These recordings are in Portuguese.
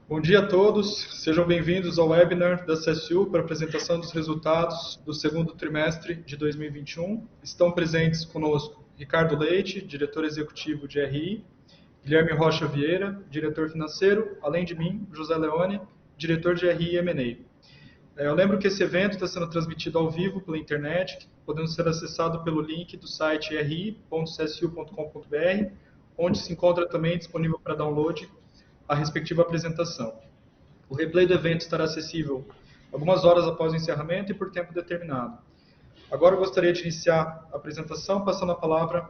Bom dia a todos, sejam bem-vindos ao webinar da CSU para a apresentação dos resultados do segundo trimestre de 2021. Estão presentes conosco Ricardo Leite, diretor executivo de RI, Guilherme Rocha Vieira, diretor financeiro, além de mim, José Leone, diretor de RI e M&A. Eu lembro que esse evento está sendo transmitido ao vivo pela internet, podendo ser acessado pelo link do site ri.csu.com.br, onde se encontra também disponível para download a respectiva apresentação. O replay do evento estará acessível algumas horas após o encerramento e por tempo determinado. Agora eu gostaria de iniciar a apresentação passando a palavra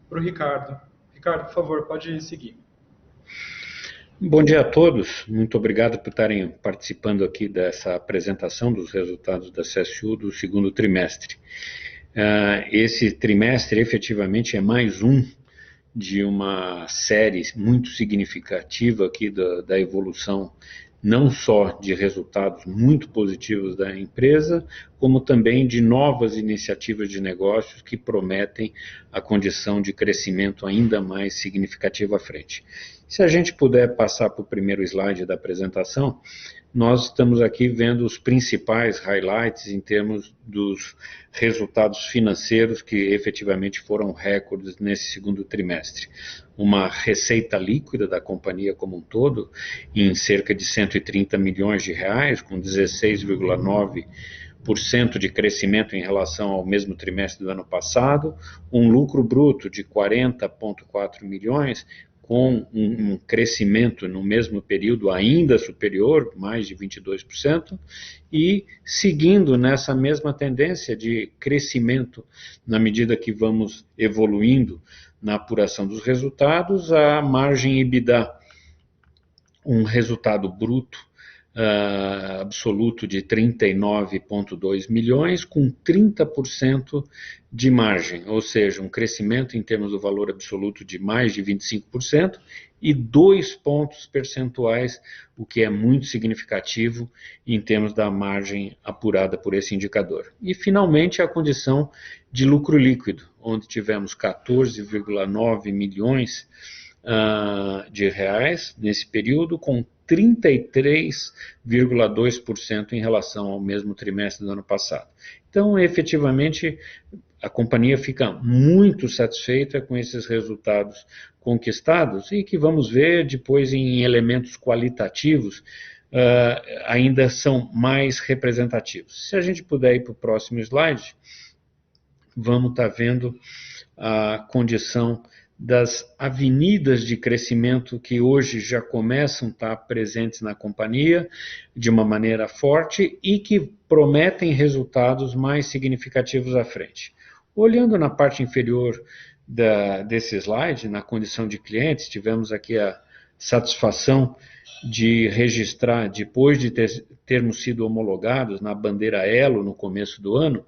para o Ricardo. Ricardo, por favor, pode seguir. Bom dia a todos, muito obrigado por estarem participando aqui dessa apresentação dos resultados da CSU do segundo trimestre. Esse trimestre efetivamente é mais um de uma série muito significativa aqui da evolução, não só de resultados muito positivos da empresa, como também de novas iniciativas de negócios que prometem a condição de crescimento ainda mais significativa à frente. Se a gente puder passar para o primeiro slide da apresentação, nós estamos aqui vendo os principais highlights em termos dos resultados financeiros que efetivamente foram recordes nesse segundo trimestre. Uma receita líquida da companhia como um todo em cerca de 130 milhões de reais, com 16,9% de crescimento em relação ao mesmo trimestre do ano passado, um lucro bruto de 40,4 milhões, com um crescimento no mesmo período ainda superior, mais de 22%, e seguindo nessa mesma tendência de crescimento na medida que vamos evoluindo na apuração dos resultados, a margem EBITDA, um resultado bruto absoluto de 39,2 milhões, com 30% de margem, ou seja, um crescimento em termos do valor absoluto de mais de 25% e 2 pontos percentuais, o que é muito significativo em termos da margem apurada por esse indicador. E, finalmente, a condição de lucro líquido, onde tivemos 14,9 milhões de reais nesse período, com 33,2% em relação ao mesmo trimestre do ano passado. Então, efetivamente, a companhia fica muito satisfeita com esses resultados conquistados e que vamos ver depois em elementos qualitativos ainda são mais representativos. Se a gente puder ir para o próximo slide, vamos estar vendo a condição das avenidas de crescimento que hoje já começam a estar presentes na companhia de uma maneira forte e que prometem resultados mais significativos à frente. Olhando na parte inferior desse slide, na condição de clientes, tivemos aqui a satisfação de registrar, depois de termos sido homologados na bandeira Elo no começo do ano,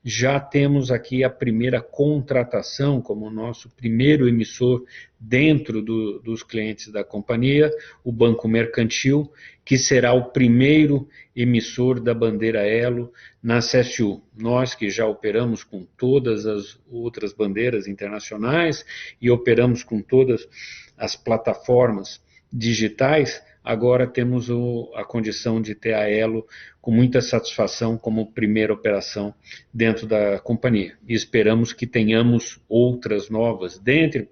já temos aqui a primeira contratação como nosso primeiro emissor dentro dos clientes da companhia, o Banco Mercantil, que será o primeiro emissor da bandeira Elo na CSU. Nós que já operamos com todas as outras bandeiras internacionais e operamos com todas as plataformas digitais, agora temos a condição de ter a Elo com muita satisfação como primeira operação dentro da companhia. E esperamos que tenhamos outras novas dentre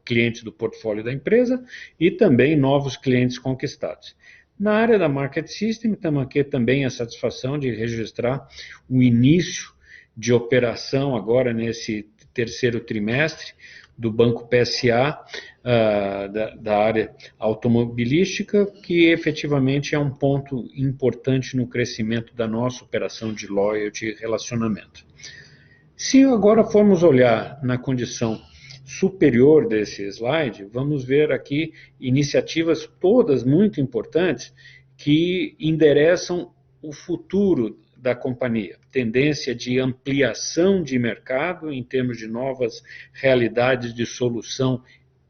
clientes do portfólio da empresa e também novos clientes conquistados. Na área da Market System, temos aqui também a satisfação de registrar o início de operação agora nesse terceiro trimestre do Banco PSA, da área automobilística, que efetivamente é um ponto importante no crescimento da nossa operação de loyalty e relacionamento. Se agora formos olhar na condição superior desse slide, vamos ver aqui iniciativas todas muito importantes que endereçam o futuro da companhia, tendência de ampliação de mercado em termos de novas realidades de solução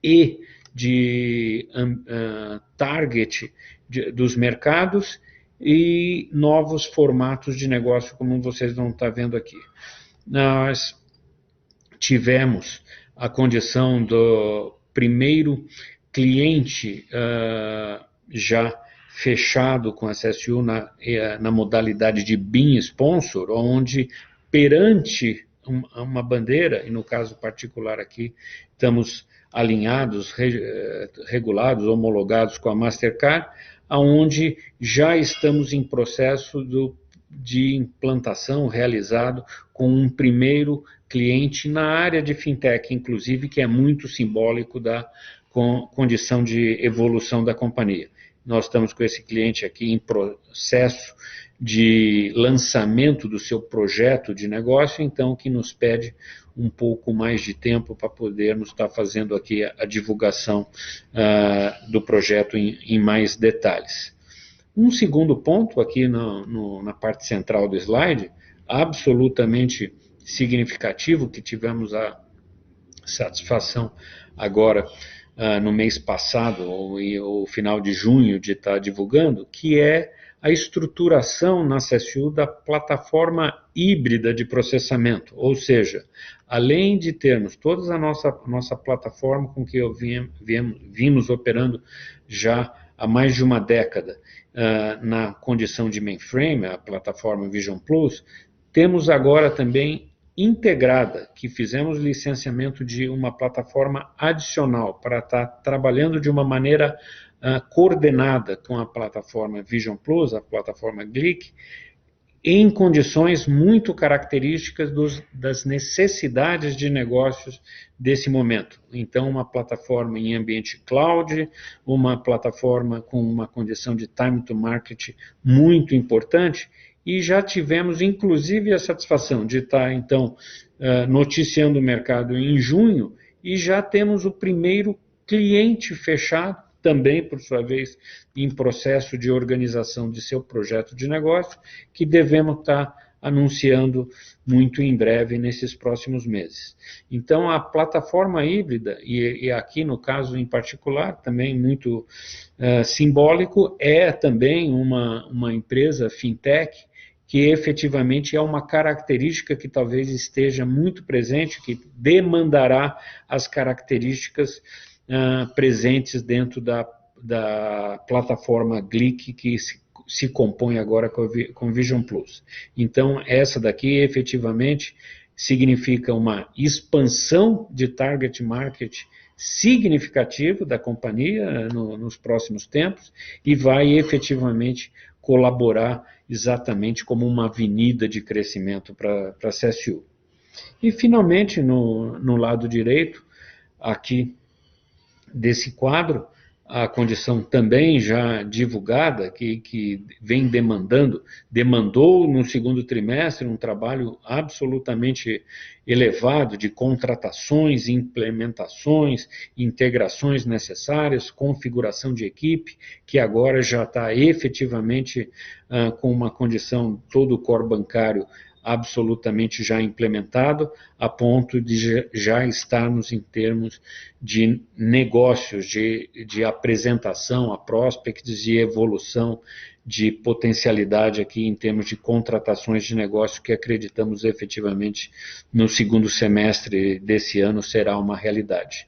e de target dos mercados e novos formatos de negócio, como vocês vão estar vendo aqui. Nós tivemos a condição do primeiro cliente já fechado com a CSU na modalidade de BIM Sponsor, onde perante uma bandeira, e no caso particular aqui, estamos alinhados, regulados, homologados com a Mastercard, onde já estamos em processo de implantação realizado com um primeiro cliente na área de fintech, inclusive, que é muito simbólico da condição de evolução da companhia. Nós estamos com esse cliente aqui em processo de lançamento do seu projeto de negócio, então que nos pede um pouco mais de tempo para podermos estar fazendo aqui a divulgação do projeto em mais detalhes. Um segundo ponto aqui na parte central do slide, absolutamente significativo, que tivemos a satisfação agora no mês passado, ou final de junho, de estar divulgando, que é a estruturação na CSU da plataforma híbrida de processamento, ou seja, além de termos toda a nossa plataforma com que vimos operando já há mais de uma década, na condição de mainframe, a plataforma Vision Plus, temos agora também integrada, que fizemos licenciamento de uma plataforma adicional para estar trabalhando de uma maneira coordenada com a plataforma Vision Plus, a plataforma Glick, em condições muito características das necessidades de negócios desse momento. Então, uma plataforma em ambiente cloud, uma plataforma com uma condição de time to market muito importante, e já tivemos, inclusive, a satisfação de estar, então, noticiando o mercado em junho, e já temos o primeiro cliente fechado, também, por sua vez, em processo de organização de seu projeto de negócio, que devemos estar anunciando muito em breve, nesses próximos meses. Então, a plataforma híbrida, e aqui no caso em particular, também muito simbólico, é também uma empresa fintech, que efetivamente é uma característica que talvez esteja muito presente, que demandará as características presentes dentro da plataforma Glick, que se compõe agora com Vision Plus. Então, essa daqui efetivamente significa uma expansão de target market significativo da companhia nos próximos tempos e vai efetivamente colaborar exatamente como uma avenida de crescimento para a CSU. E, finalmente, no lado direito, aqui desse quadro, a condição também já divulgada, que vem demandou no segundo trimestre um trabalho absolutamente elevado de contratações, implementações, integrações necessárias, configuração de equipe, que agora já está efetivamente com uma condição, todo o core bancário absolutamente já implementado, a ponto de já estarmos em termos de negócios, de apresentação a prospects e evolução de potencialidade aqui em termos de contratações de negócio que acreditamos efetivamente no segundo semestre desse ano será uma realidade.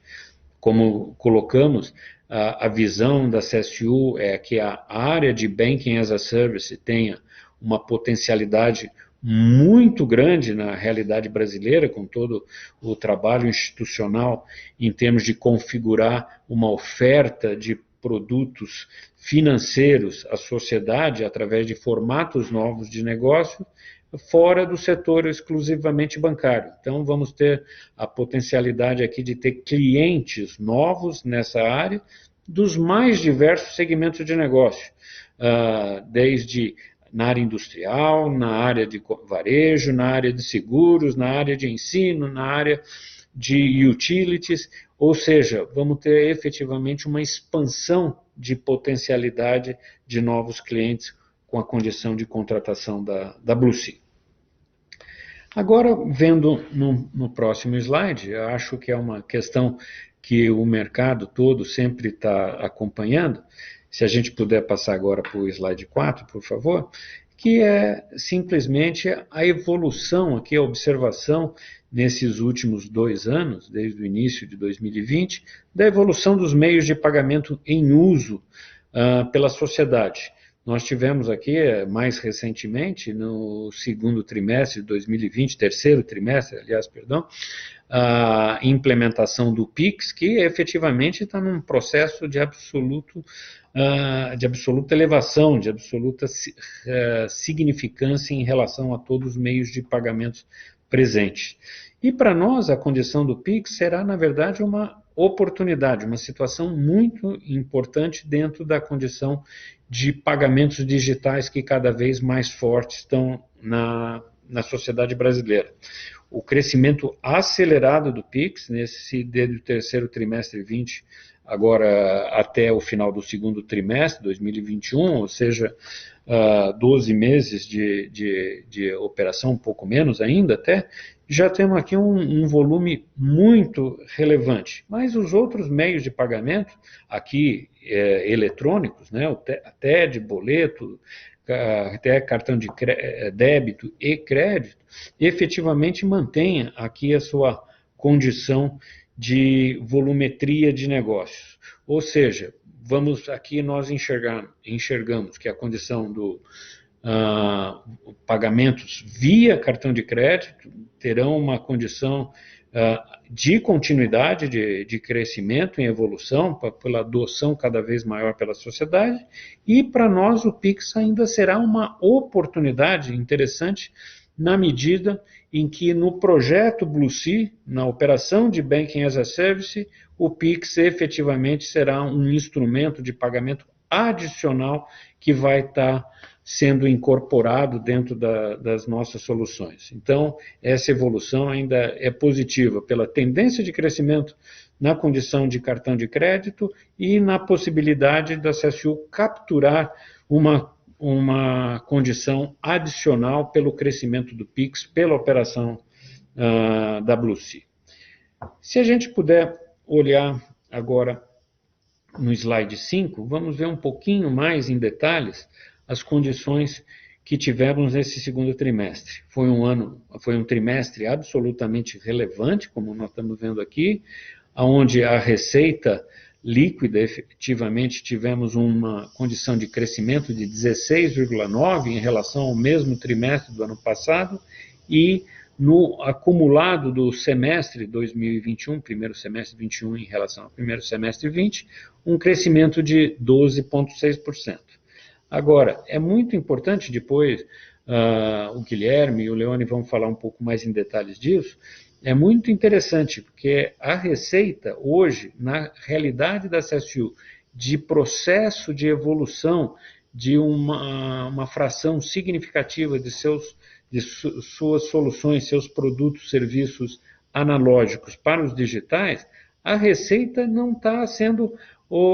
Como colocamos, a visão da CSU é que a área de Banking as a Service tenha uma potencialidade muito grande na realidade brasileira, com todo o trabalho institucional em termos de configurar uma oferta de produtos financeiros à sociedade através de formatos novos de negócio, fora do setor exclusivamente bancário. Então, vamos ter a potencialidade aqui de ter clientes novos nessa área, dos mais diversos segmentos de negócio, desde na área industrial, na área de varejo, na área de seguros, na área de ensino, na área de utilities, ou seja, vamos ter efetivamente uma expansão de potencialidade de novos clientes com a condição de contratação da Bluesea. Agora, vendo no próximo slide, eu acho que é uma questão que o mercado todo sempre está acompanhando. Se a gente puder passar agora para o slide 4, por favor, que é simplesmente a evolução aqui, a observação nesses últimos 2 anos, desde o início de 2020, da evolução dos meios de pagamento em uso pela sociedade. Nós tivemos aqui, mais recentemente, no segundo trimestre de 2020, terceiro trimestre, aliás, perdão, a implementação do PIX, que efetivamente está num processo de absoluta elevação, de absoluta significância em relação a todos os meios de pagamentos presentes. E para nós, a condição do PIX será, na verdade, uma oportunidade, uma situação muito importante dentro da condição de pagamentos digitais que cada vez mais fortes estão na sociedade brasileira. O crescimento acelerado do PIX, desde o terceiro trimestre 20, agora até o final do segundo trimestre, 2021, ou seja, 12 meses de operação, um pouco menos ainda até, já temos aqui um volume muito relevante. Mas os outros meios de pagamento, aqui eletrônicos, né, até de boleto, até cartão de débito e crédito, efetivamente mantém aqui a sua condição de volumetria de negócios. Ou seja, nós enxergamos que a condição do pagamentos via cartão de crédito terão uma condição de continuidade, de crescimento em evolução, pela adoção cada vez maior pela sociedade, e para nós o PIX ainda será uma oportunidade interessante na medida em que no projeto BlueSea, na operação de Banking as a Service, o PIX efetivamente será um instrumento de pagamento adicional que vai estar sendo incorporado dentro das nossas soluções. Então, essa evolução ainda é positiva pela tendência de crescimento na condição de cartão de crédito e na possibilidade da CSU capturar uma condição adicional pelo crescimento do PIX, pela operação da BlueSea. Se a gente puder olhar agora no slide 5, vamos ver um pouquinho mais em detalhes as condições que tivemos nesse segundo trimestre. Foi um trimestre absolutamente relevante, como nós estamos vendo aqui, onde a receita líquida, efetivamente, tivemos uma condição de crescimento de 16,9% em relação ao mesmo trimestre do ano passado, e no acumulado do semestre 2021, primeiro semestre 21 em relação ao primeiro semestre 20, um crescimento de 12,6%. Agora, é muito importante, depois o Guilherme e o Leone vão falar um pouco mais em detalhes disso, é muito interessante, porque a receita hoje, na realidade da CSU, de processo de evolução de uma fração significativa de suas soluções, seus produtos, serviços analógicos para os digitais, a receita não está sendo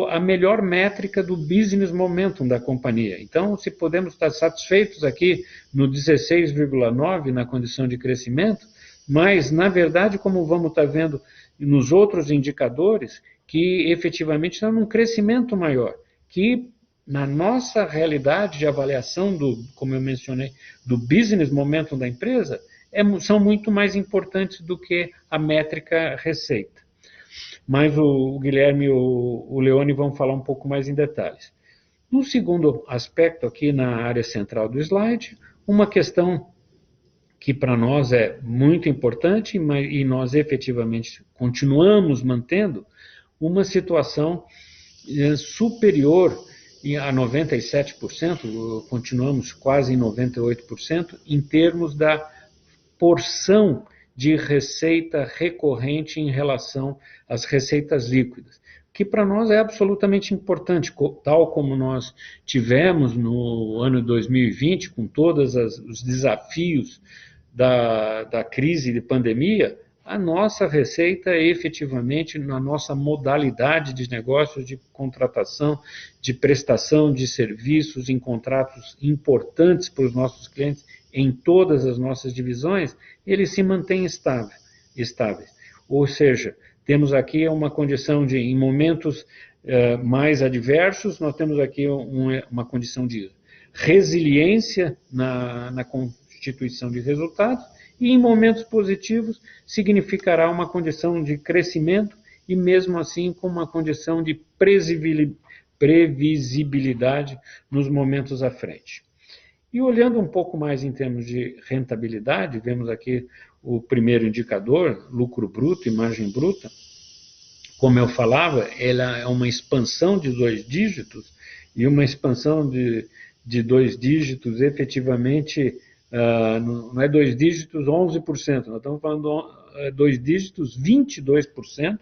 a melhor métrica do business momentum da companhia. Então, se podemos estar satisfeitos aqui no 16,9% na condição de crescimento, mas, na verdade, como vamos estar vendo nos outros indicadores, que efetivamente estão num crescimento maior, que na nossa realidade de avaliação como eu mencionei, do business momentum da empresa, são muito mais importantes do que a métrica receita. Mas o Guilherme e o Leone vão falar um pouco mais em detalhes. No segundo aspecto, aqui na área central do slide, uma questão que para nós é muito importante, e nós efetivamente continuamos mantendo uma situação superior a 97%, continuamos quase em 98%, em termos da porção de receita recorrente em relação às receitas líquidas, que para nós é absolutamente importante, tal como nós tivemos no ano 2020, com todos os desafios da crise de pandemia, a nossa receita é efetivamente na nossa modalidade de negócios de contratação, de prestação de serviços em contratos importantes para os nossos clientes em todas as nossas divisões, ele se mantém estáveis. Ou seja, temos aqui uma condição de, em momentos mais adversos, nós temos aqui uma condição de resiliência na constituição de resultados, e em momentos positivos significará uma condição de crescimento e mesmo assim com uma condição de previsibilidade nos momentos à frente. E olhando um pouco mais em termos de rentabilidade, vemos aqui o primeiro indicador, lucro bruto e margem bruta. Como eu falava, ela é uma expansão de 2 dígitos, e uma expansão de 2 dígitos efetivamente, não é 2 dígitos 11%, nós estamos falando 2 dígitos 22%,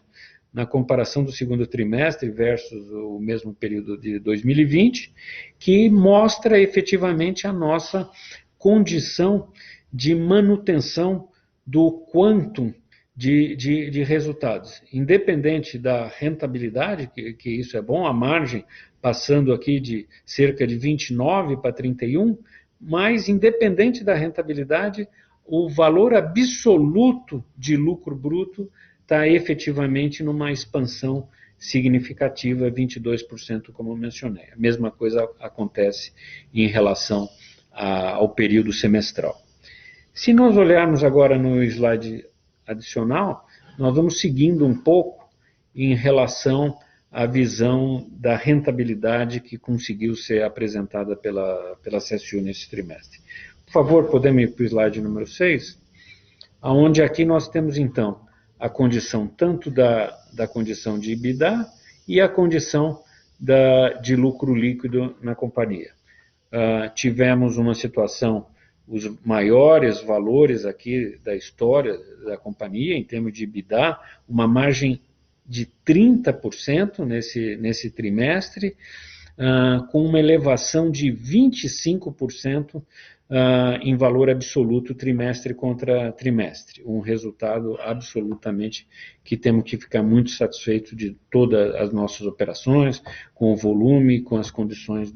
na comparação do segundo trimestre versus o mesmo período de 2020, que mostra efetivamente a nossa condição de manutenção do quantum de resultados. Independente da rentabilidade, que isso é bom, a margem passando aqui de cerca de 29 para 31, mas independente da rentabilidade, o valor absoluto de lucro bruto está efetivamente numa expansão significativa, 22%, como eu mencionei. A mesma coisa acontece em relação ao período semestral. Se nós olharmos agora no slide adicional, nós vamos seguindo um pouco em relação à visão da rentabilidade que conseguiu ser apresentada pela CSU nesse trimestre. Por favor, podemos ir para o slide número 6, onde aqui nós temos então a condição tanto da condição de EBITDA e a condição de lucro líquido na companhia. Tivemos uma situação, os maiores valores aqui da história da companhia, em termos de EBITDA, uma margem de 30% nesse trimestre, com uma elevação de 25% em valor absoluto trimestre contra trimestre. Um resultado absolutamente que temos que ficar muito satisfeitos de todas as nossas operações, com o volume, com as condições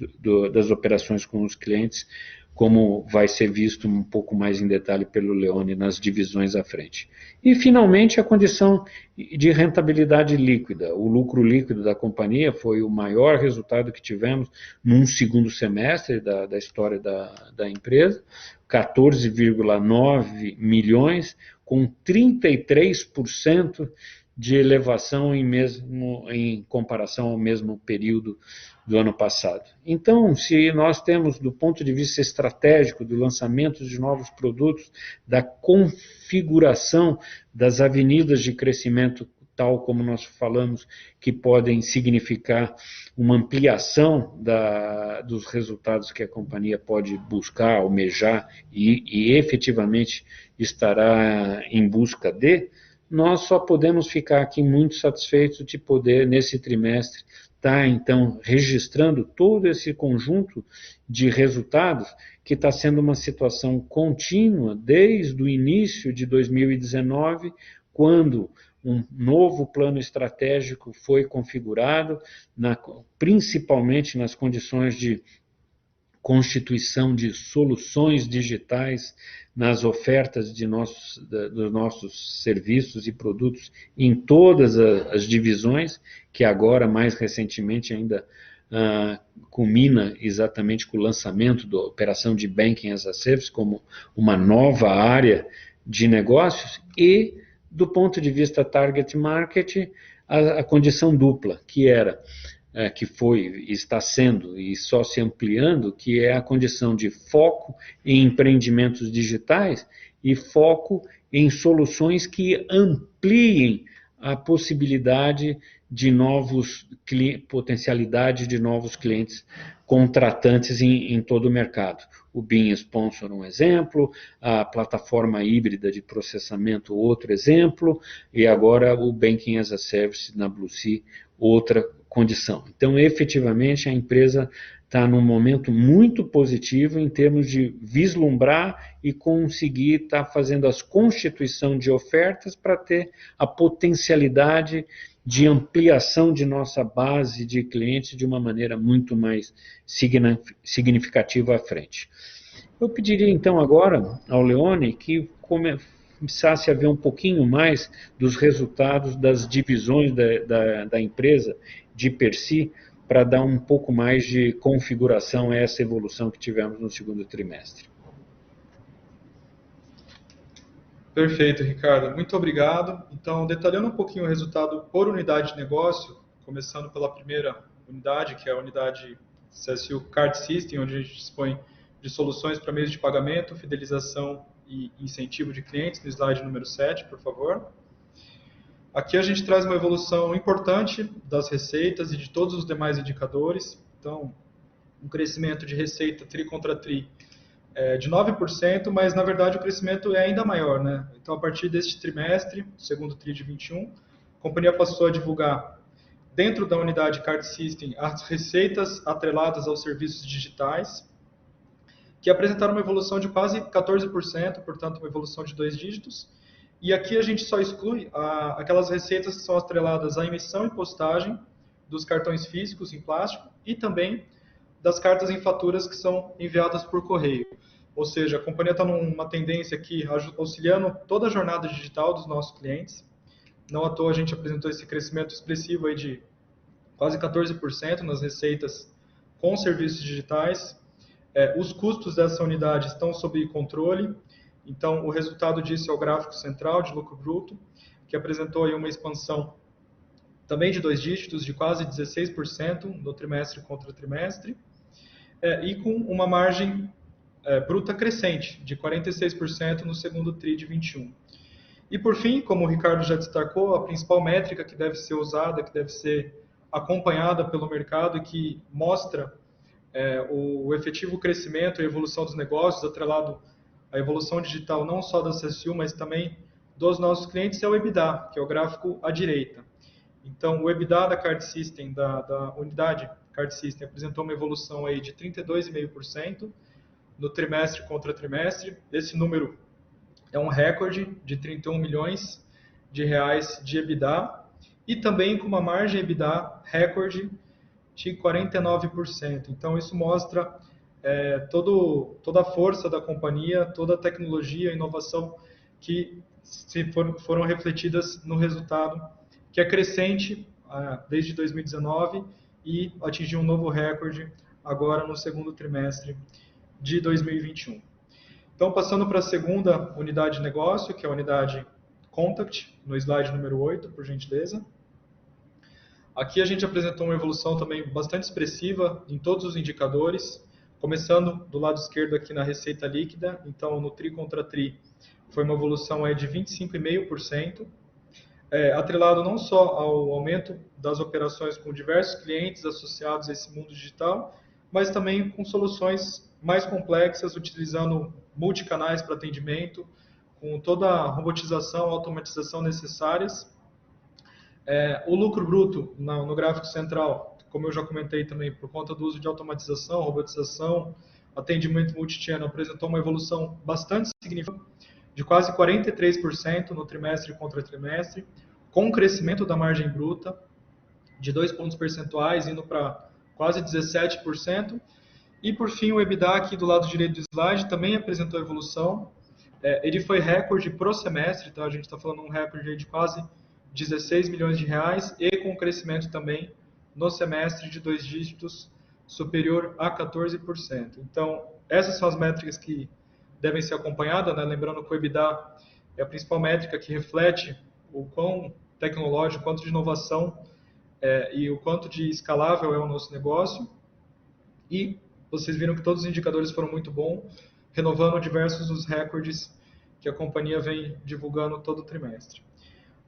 das operações com os clientes, como vai ser visto um pouco mais em detalhe pelo Leone nas divisões à frente. E, finalmente, a condição de rentabilidade líquida. O lucro líquido da companhia foi o maior resultado que tivemos num segundo semestre da história da empresa, 14,9 milhões, com 33% de elevação em comparação ao mesmo período do ano passado. Então, se nós temos, do ponto de vista estratégico, do lançamento de novos produtos, da configuração das avenidas de crescimento, tal como nós falamos, que podem significar uma ampliação dos resultados que a companhia pode buscar, almejar e efetivamente estará em busca de, nós só podemos ficar aqui muito satisfeitos de poder, nesse trimestre, estar, então, registrando todo esse conjunto de resultados, que está sendo uma situação contínua desde o início de 2019, quando um novo plano estratégico foi configurado, principalmente nas condições de constituição de soluções digitais nas ofertas dos nossos serviços e produtos em todas as divisões, que agora, mais recentemente, ainda culmina exatamente com o lançamento da operação de Banking as a Service como uma nova área de negócios e, do ponto de vista target market, a condição dupla, que foi, está sendo e só se ampliando, que é a condição de foco em empreendimentos digitais e foco em soluções que ampliem a possibilidade de potencialidade de novos clientes contratantes em todo o mercado. O BIM Sponsor, um exemplo, a plataforma híbrida de processamento, outro exemplo, e agora o Banking as a Service na BlueSea, outra condição. Então, efetivamente, a empresa está num momento muito positivo em termos de vislumbrar e conseguir estar fazendo as constituição de ofertas para ter a potencialidade de ampliação de nossa base de clientes de uma maneira muito mais significativa à frente. Eu pediria então agora ao Leone que começasse a ver um pouquinho mais dos resultados das divisões da empresa de per si, para dar um pouco mais de configuração a essa evolução que tivemos no segundo trimestre. Perfeito, Ricardo. Muito obrigado. Então, detalhando um pouquinho o resultado por unidade de negócio, começando pela primeira unidade, que é a unidade CSU Card System, onde a gente dispõe de soluções para meios de pagamento, fidelização e incentivo de clientes, no slide número 7, por favor. Aqui a gente traz uma evolução importante das receitas e de todos os demais indicadores. Então, um crescimento de receita tri contra tri de 9%, mas na verdade o crescimento é ainda maior, né? Então, a partir deste trimestre, segundo tri de 21, a companhia passou a divulgar, dentro da unidade Card System, as receitas atreladas aos serviços digitais, que apresentaram uma evolução de quase 14%, portanto, uma evolução de 2 dígitos. E aqui a gente só exclui aquelas receitas que são atreladas à emissão e postagem dos cartões físicos em plástico e também das cartas em faturas que são enviadas por correio. Ou seja, a companhia está numa tendência aqui, auxiliando toda a jornada digital dos nossos clientes. Não à toa a gente apresentou esse crescimento expressivo aí de quase 14% nas receitas com serviços digitais. Os custos dessa unidade estão sob controle. Então, o resultado disso é o gráfico central de lucro bruto, que apresentou aí uma expansão também de 2 dígitos, de quase 16% no trimestre contra trimestre, e com uma margem bruta crescente, de 46% no segundo TRI de 21. E por fim, como o Ricardo já destacou, a principal métrica que deve ser usada, que deve ser acompanhada pelo mercado e que mostra o efetivo crescimento e evolução dos negócios, atrelado à evolução digital não só da CSU, mas também dos nossos clientes, é o EBITDA, que é o gráfico à direita. Então, o EBITDA da Card System, da unidade Card System, apresentou uma evolução aí de 32,5% no trimestre contra trimestre. Esse número é um recorde de 31 milhões de reais de EBITDA e também com uma margem EBITDA recorde de 49%. Então, isso mostra toda a força da companhia, toda a tecnologia e inovação que foram refletidas no resultado, que é crescente desde 2019 e atingiu um novo recorde agora no segundo trimestre de 2021. Então, passando para a segunda unidade de negócio, que é a unidade Contact, no slide número 8, por gentileza. Aqui a gente apresentou uma evolução também bastante expressiva em todos os indicadores, começando do lado esquerdo aqui na receita líquida. Então, no TRI contra TRI, foi uma evolução aí de 25,5%, atrelado não só ao aumento das operações com diversos clientes associados a esse mundo digital, mas também com soluções mais complexas, utilizando multicanais para atendimento, com toda a robotização, automatização necessárias. O lucro bruto no gráfico central, como eu já comentei também, por conta do uso de automatização, robotização, atendimento multichannel, apresentou uma evolução bastante significativa, de quase 43% no trimestre contra trimestre, com um crescimento da margem bruta de 2 pontos percentuais, indo para quase 17%. E, por fim, o EBITDA aqui do lado direito do slide também apresentou evolução. Ele foi recorde pro semestre, então a gente está falando de um recorde de quase 16 milhões de reais e com crescimento também no semestre de 2 dígitos superior a 14%. Então, essas são as métricas que devem ser acompanhadas, né? Lembrando que o EBITDA é a principal métrica que reflete o quão tecnológico, o quanto de inovação e o quanto de escalável é o nosso negócio. E vocês viram que todos os indicadores foram muito bons, renovando diversos dos recordes que a companhia vem divulgando todo o trimestre.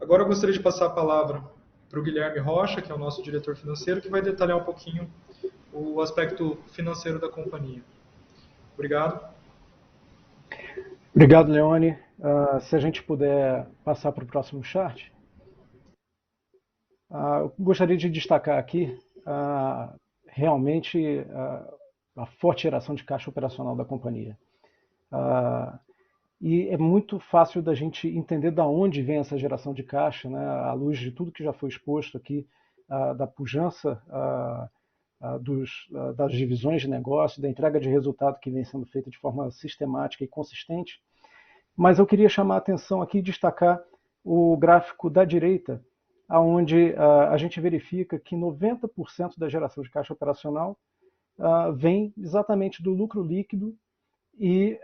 Agora eu gostaria de passar a palavra para o Guilherme Rocha, que é o nosso diretor financeiro, que vai detalhar um pouquinho o aspecto financeiro da companhia. Obrigado. Obrigado, Leone. Se a gente puder passar para o próximo chart. Eu gostaria de destacar aqui realmente a forte geração de caixa operacional da companhia. E é muito fácil da gente entender de onde vem essa geração de caixa, né, à luz de tudo que já foi exposto aqui, da pujança das divisões de negócio, da entrega de resultado que vem sendo feita de forma sistemática e consistente. Mas eu queria chamar a atenção aqui e destacar o gráfico da direita, onde a gente verifica que 90% da geração de caixa operacional vem exatamente do lucro líquido e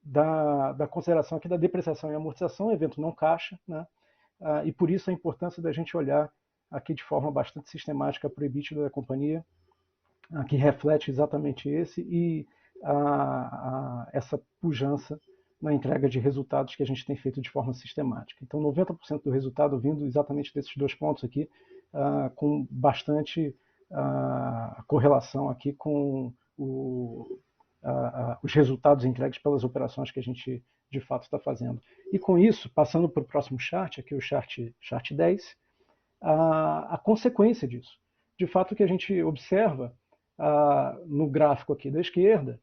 da consideração aqui da depreciação e amortização, evento não caixa, né? E por isso a importância da gente olhar aqui de forma bastante sistemática para o EBITDA da companhia, que reflete exatamente esse e essa pujança na entrega de resultados que a gente tem feito de forma sistemática. Então, 90% do resultado vindo exatamente desses dois pontos aqui, com bastante correlação aqui com os resultados entregues pelas operações que a gente de fato está fazendo. E com isso, passando para o próximo chart, aqui o chart 10, a consequência disso. De fato, o que a gente observa no gráfico aqui da esquerda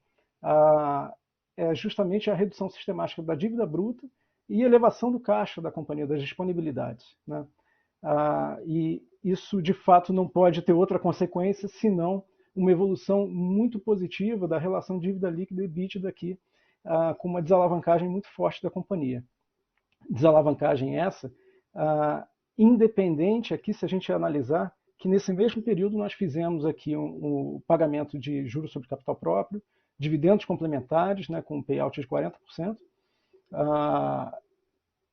é justamente a redução sistemática da dívida bruta e elevação do caixa da companhia, das disponibilidades, né? E isso, de fato, não pode ter outra consequência senão uma evolução muito positiva da relação dívida líquida e EBITDA aqui, com uma desalavancagem muito forte da companhia. Desalavancagem essa, independente aqui, se a gente analisar, que nesse mesmo período nós fizemos aqui um pagamento de juros sobre capital próprio, dividendos complementares, né, com um payout de 40%,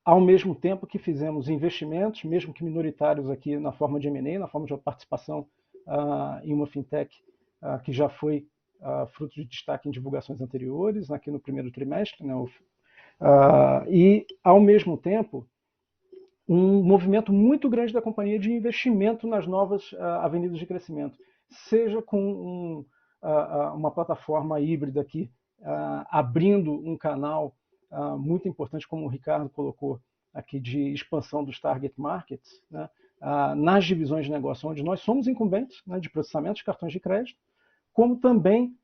ao mesmo tempo que fizemos investimentos, mesmo que minoritários aqui na forma de M&A, na forma de participação em uma fintech que já foi fruto de destaque em divulgações anteriores, aqui no primeiro trimestre, né, e, ao mesmo tempo, um movimento muito grande da companhia de investimento nas novas avenidas de crescimento, seja com uma plataforma híbrida aqui, abrindo um canal muito importante, como o Ricardo colocou aqui, de expansão dos target markets, né, nas divisões de negócio onde nós somos incumbentes, né, de processamento de cartões de crédito, como também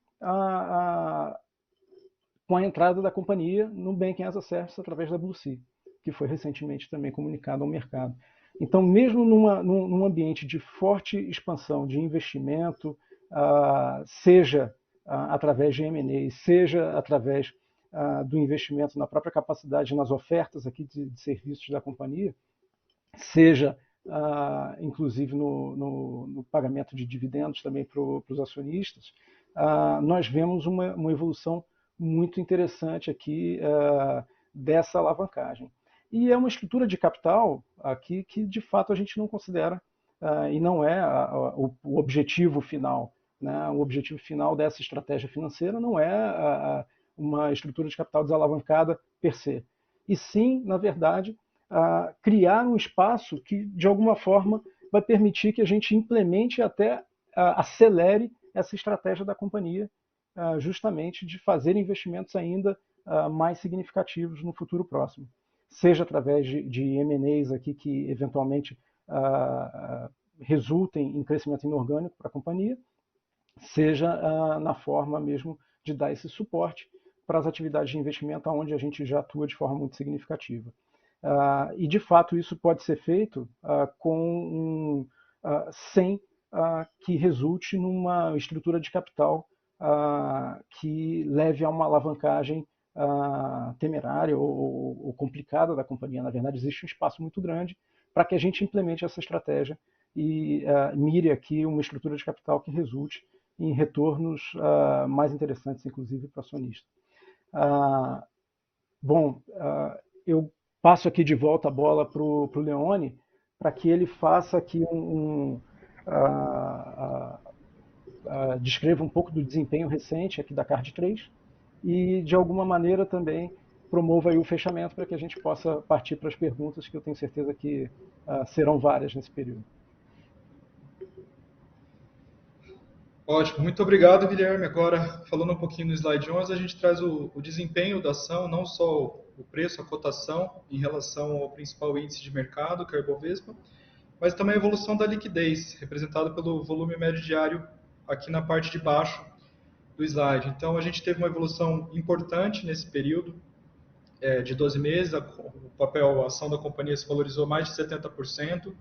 com a entrada da companhia no Banking as a Service através da BlueSea, que foi recentemente também comunicado ao mercado. Então, mesmo num ambiente de forte expansão de investimento, seja através de M&A, seja através do investimento na própria capacidade, nas ofertas aqui de serviços da companhia, seja inclusive no pagamento de dividendos também para os acionistas, nós vemos uma evolução muito interessante aqui dessa alavancagem. E é uma estrutura de capital aqui que, de fato, a gente não considera, e não é o objetivo final. Né? O objetivo final dessa estratégia financeira não é uma estrutura de capital desalavancada per se, e sim, na verdade, criar um espaço que, de alguma forma, vai permitir que a gente implemente e até acelere essa estratégia da companhia, justamente de fazer investimentos ainda mais significativos no futuro próximo. Seja através de M&As aqui que eventualmente resultem em crescimento inorgânico para a companhia, seja na forma mesmo de dar esse suporte para as atividades de investimento onde a gente já atua de forma muito significativa. E, de fato, isso pode ser feito sem que resulte numa estrutura de capital que leve a uma alavancagem temerária ou complicada da companhia. Na verdade, existe um espaço muito grande para que a gente implemente essa estratégia e mire aqui uma estrutura de capital que resulte em retornos mais interessantes, inclusive, para o acionista. Eu passo aqui de volta a bola para o Leone, para que ele faça aqui descreva um pouco do desempenho recente aqui da Card 3 e, de alguma maneira, também promova aí o fechamento para que a gente possa partir para as perguntas, que eu tenho certeza que serão várias nesse período. Ótimo, muito obrigado, Guilherme. Agora, falando um pouquinho no slide 11, a gente traz o desempenho da ação, não só o preço, a cotação, em relação ao principal índice de mercado, que é o Ibovespa, mas também a evolução da liquidez, representada pelo volume médio diário aqui na parte de baixo do slide. Então, a gente teve uma evolução importante nesse período de 12 meses, a ação da companhia se valorizou mais de 70%,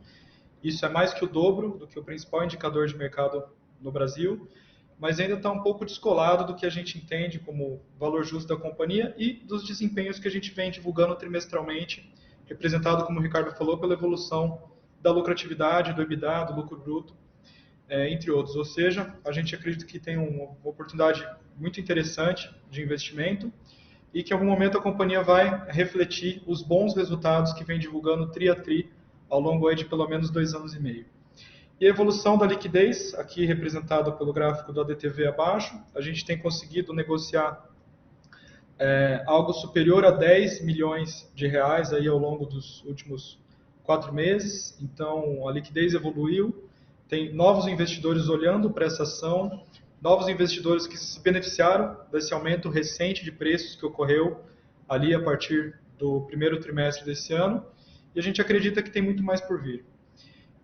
isso é mais que o dobro do que o principal indicador de mercado no Brasil, mas ainda está um pouco descolado do que a gente entende como valor justo da companhia e dos desempenhos que a gente vem divulgando trimestralmente, representado, como o Ricardo falou, pela evolução da lucratividade, do EBITDA, do lucro bruto, entre outros. Ou seja, a gente acredita que tem uma oportunidade muito interessante de investimento e que em algum momento a companhia vai refletir os bons resultados que vem divulgando tri a tri ao longo de pelo menos 2 anos e meio. E a evolução da liquidez, aqui representada pelo gráfico do ADTV abaixo, a gente tem conseguido negociar algo superior a 10 milhões de reais aí ao longo dos últimos 4 meses. Então, a liquidez evoluiu, tem novos investidores olhando para essa ação, novos investidores que se beneficiaram desse aumento recente de preços que ocorreu ali a partir do primeiro trimestre desse ano, e a gente acredita que tem muito mais por vir.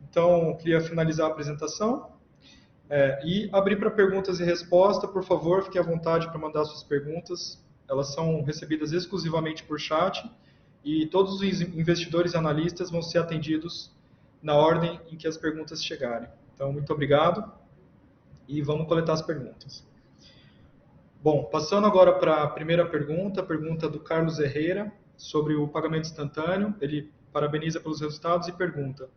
Então, queria finalizar a apresentação e abrir para perguntas e respostas. Por favor, fique à vontade para mandar suas perguntas. Elas são recebidas exclusivamente por chat e todos os investidores e analistas vão ser atendidos na ordem em que as perguntas chegarem. Então, muito obrigado e vamos coletar as perguntas. Bom, passando agora para a primeira pergunta, a pergunta do Carlos Herrera sobre o pagamento instantâneo. Ele parabeniza pelos resultados e pergunta: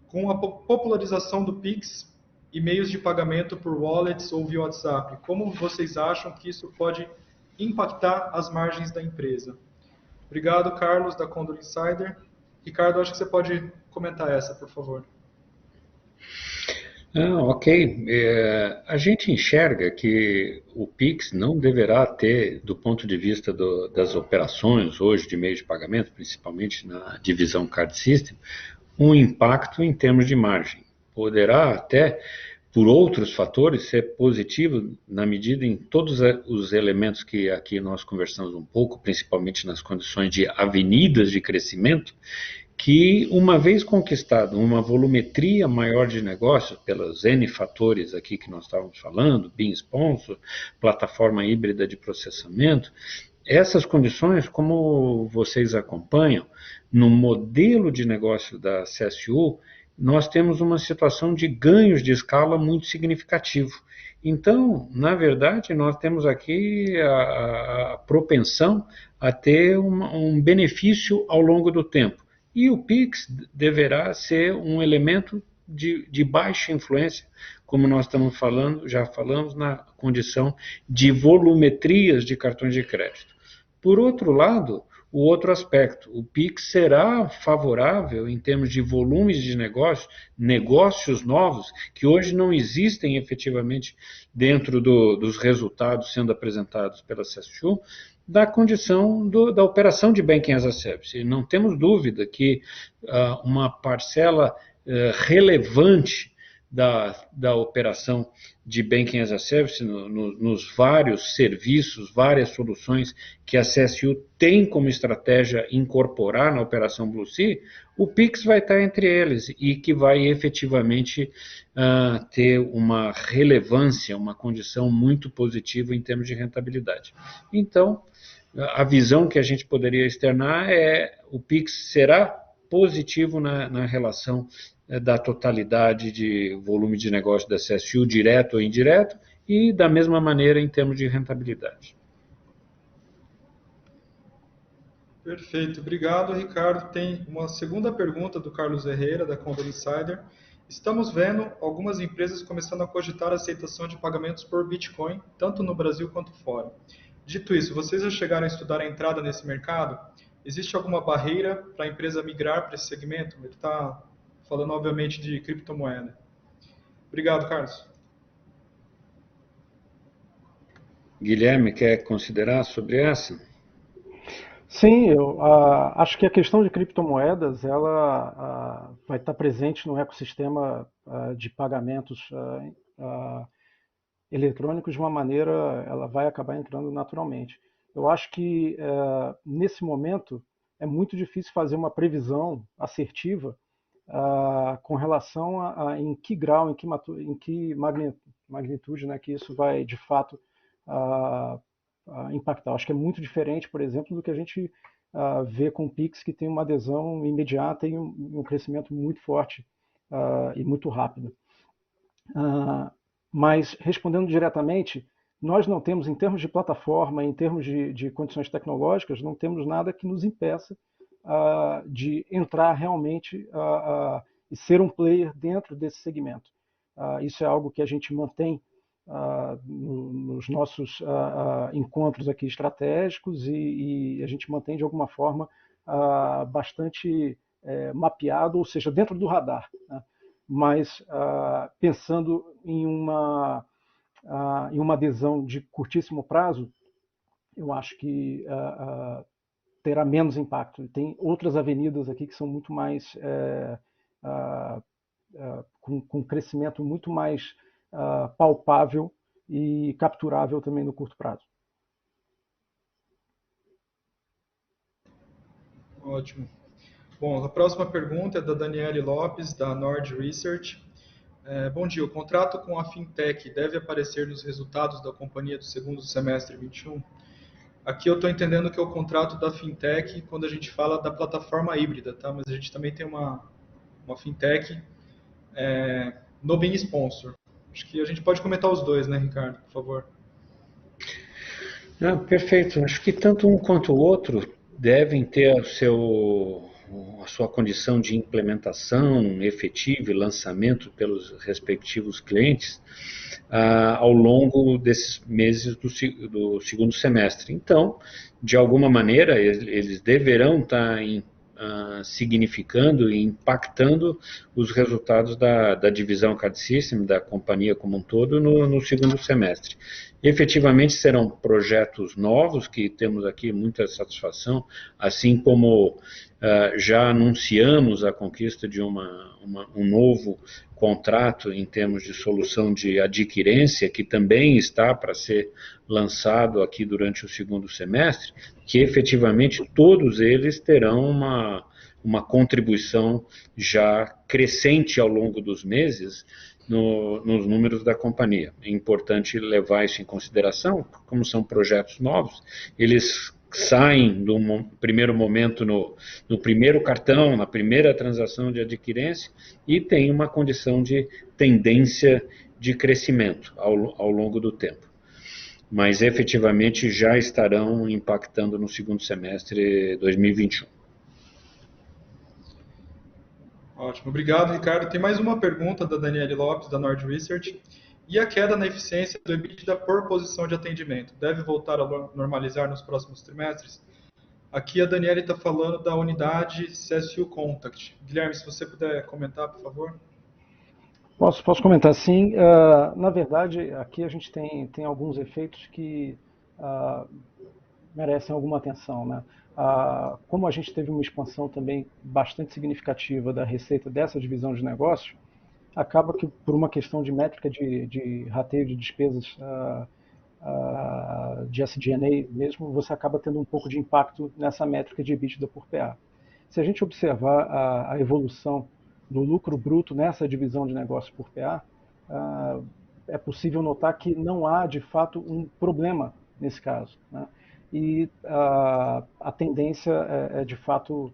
com a popularização do Pix e meios de pagamento por wallets ou via WhatsApp, como vocês acham que isso pode impactar as margens da empresa? Obrigado, Carlos, da Condor Insider. Ricardo, acho que você pode comentar essa, por favor. Ok. A gente enxerga que o Pix não deverá ter, do ponto de vista das operações hoje de meio de pagamento, principalmente na divisão Card System, um impacto em termos de margem. Poderá até, por outros fatores, ser positivo na medida em todos os elementos que aqui nós conversamos um pouco, principalmente nas condições de avenidas de crescimento, que uma vez conquistado uma volumetria maior de negócios, pelos N fatores aqui que nós estávamos falando, BIM Sponsor, plataforma híbrida de processamento, essas condições, como vocês acompanham, no modelo de negócio da CSU, nós temos uma situação de ganhos de escala muito significativo. Então, na verdade, nós temos aqui a propensão a ter um benefício ao longo do tempo. E o Pix deverá ser um elemento de baixa influência, como nós estamos falando, já falamos, na condição de volumetrias de cartões de crédito. Por outro lado, o outro aspecto, o Pix será favorável em termos de volumes de negócios novos, que hoje não existem efetivamente dentro dos resultados sendo apresentados pela CSU, da condição da operação de Banking as a Service. Não temos dúvida que uma parcela relevante da operação de Banking as a Service, nos vários serviços, várias soluções que a CSU tem como estratégia incorporar na operação Blue Sea, o Pix vai estar entre eles e que vai efetivamente ter uma relevância, uma condição muito positiva em termos de rentabilidade. Então, a visão que a gente poderia externar o Pix será positivo na relação da totalidade de volume de negócio da CSU, direto ou indireto, e da mesma maneira em termos de rentabilidade. Perfeito, obrigado, Ricardo. Tem uma segunda pergunta do Carlos Herrera, da Condor Insider. Estamos vendo algumas empresas começando a cogitar a aceitação de pagamentos por Bitcoin, tanto no Brasil quanto fora. Dito isso, vocês já chegaram a estudar a entrada nesse mercado? Existe alguma barreira para a empresa migrar para esse segmento? Ele está falando, obviamente, de criptomoeda. Obrigado, Carlos. Guilherme, quer considerar sobre essa? Sim, eu acho que a questão de criptomoedas ela vai estar presente no ecossistema de pagamentos eletrônicos de uma maneira, ela vai acabar entrando naturalmente. Eu acho que nesse momento é muito difícil fazer uma previsão assertiva com relação a em que grau, em que magnitude, né, que isso vai de fato impactar. Acho que é muito diferente, por exemplo, do que a gente vê com o Pix, que tem uma adesão imediata e um crescimento muito forte e muito rápido. Mas, respondendo diretamente, nós não temos, em termos de plataforma, em termos de condições tecnológicas, não temos nada que nos impeça de entrar realmente e ser um player dentro desse segmento. Isso é algo que a gente mantém nos nossos encontros aqui estratégicos e a gente mantém de alguma forma bastante mapeado, ou seja, dentro do radar, né? mas pensando em uma adesão de curtíssimo prazo, eu acho que terá menos impacto. Tem outras avenidas aqui que são muito mais com crescimento muito mais palpável e capturável também no curto prazo. Ótimo. Bom, a próxima pergunta é da Daniele Lopes, da Nord Research. Bom dia, o contrato com a Fintech deve aparecer nos resultados da companhia do segundo semestre 21? Aqui eu estou entendendo que é o contrato da Fintech quando a gente fala da plataforma híbrida, tá? Mas a gente também tem uma Fintech no Bean Sponsor. Acho que a gente pode comentar os dois, né, Ricardo, por favor? Perfeito. Acho que tanto um quanto o outro devem ter a sua condição de implementação efetiva e lançamento pelos respectivos clientes ao longo desses meses do segundo semestre. Então, de alguma maneira, eles deverão estar significando e impactando os resultados da divisão Card System, da companhia como um todo, no segundo semestre. Efetivamente serão projetos novos, que temos aqui muita satisfação, assim como já anunciamos a conquista de um novo contrato em termos de solução de adquirência, que também está para ser lançado aqui durante o segundo semestre, que efetivamente todos eles terão uma contribuição já crescente ao longo dos meses nos números da companhia. É importante levar isso em consideração, como são projetos novos, eles saem do primeiro momento no primeiro cartão, na primeira transação de adquirência e tem uma condição de tendência de crescimento ao longo do tempo. Mas efetivamente já estarão impactando no segundo semestre 2021. Ótimo, obrigado, Ricardo. Tem mais uma pergunta da Daniele Lopes, da Nord Research. E a queda na eficiência do EBITDA por posição de atendimento? Deve voltar a normalizar nos próximos trimestres? Aqui a Daniele está falando da unidade CSU Contact. Guilherme, se você puder comentar, por favor. Posso comentar sim. Na verdade, aqui a gente tem alguns efeitos que merecem alguma atenção, né? Como a gente teve uma expansão também bastante significativa da receita dessa divisão de negócio, acaba que por uma questão de métrica de rateio de despesas de SG&A mesmo, você acaba tendo um pouco de impacto nessa métrica de EBITDA por PA. Se a gente observar a evolução do lucro bruto nessa divisão de negócio por PA, é possível notar que não há, de fato, um problema nesse caso, né? E a tendência é de fato,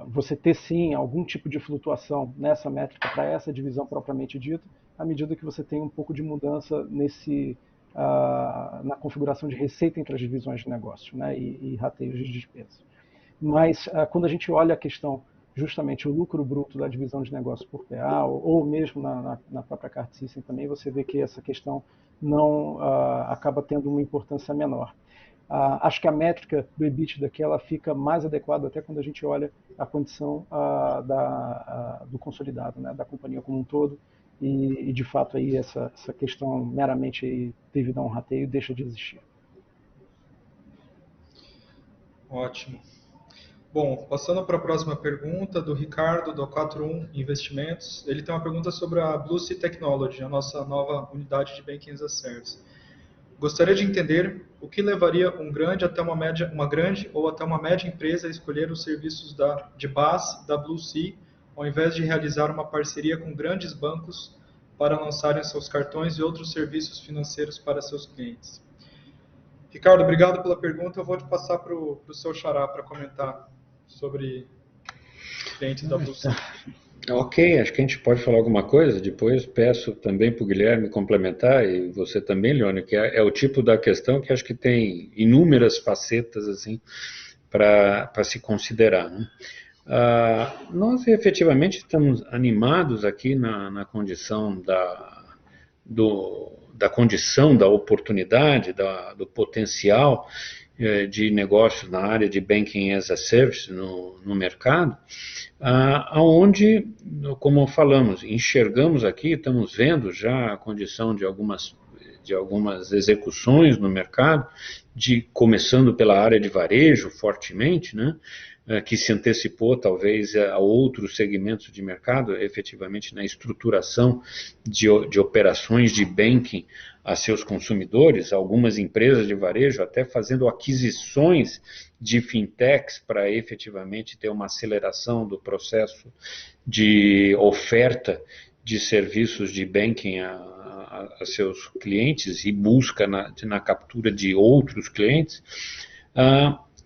você ter sim algum tipo de flutuação nessa métrica para essa divisão propriamente dita, à medida que você tem um pouco de mudança na configuração de receita entre as divisões de negócio, né, e rateios de despesas. Mas quando a gente olha a questão, justamente o lucro bruto da divisão de negócio por PA, ou mesmo na própria Card System também, você vê que essa questão não acaba tendo uma importância menor. Acho que a métrica do EBITDA aqui ela fica mais adequada até quando a gente olha a condição do consolidado, né, da companhia como um todo, e de fato aí essa questão meramente aí, devido a um rateio deixa de existir. Ótimo. Bom, passando para a próxima pergunta do Ricardo, do 41 Investimentos. Ele tem uma pergunta sobre a Blue Sea Technology, a nossa nova unidade de Banking as a Service. Gostaria de entender o que levaria uma grande ou até uma média empresa a escolher os serviços de BaaS da Blue Sea, ao invés de realizar uma parceria com grandes bancos para lançarem seus cartões e outros serviços financeiros para seus clientes. Ricardo, obrigado pela pergunta. Eu vou te passar para o seu xará para comentar sobre clientes da Blue Sea. Ok, acho que a gente pode falar alguma coisa. Depois peço também para o Guilherme complementar, e você também, Leone, que é o tipo da questão que acho que tem inúmeras facetas assim para se considerar, né? Nós efetivamente estamos animados aqui na condição da condição da oportunidade, do potencial de negócios na área de Banking as a Service no mercado, onde, como falamos, enxergamos aqui, estamos vendo já a condição de algumas execuções no mercado, começando pela área de varejo fortemente, né, que se antecipou talvez a outros segmentos de mercado, efetivamente na estruturação de operações de banking a seus consumidores, algumas empresas de varejo até fazendo aquisições de fintechs para efetivamente ter uma aceleração do processo de oferta de serviços de banking a seus clientes e busca na captura de outros clientes.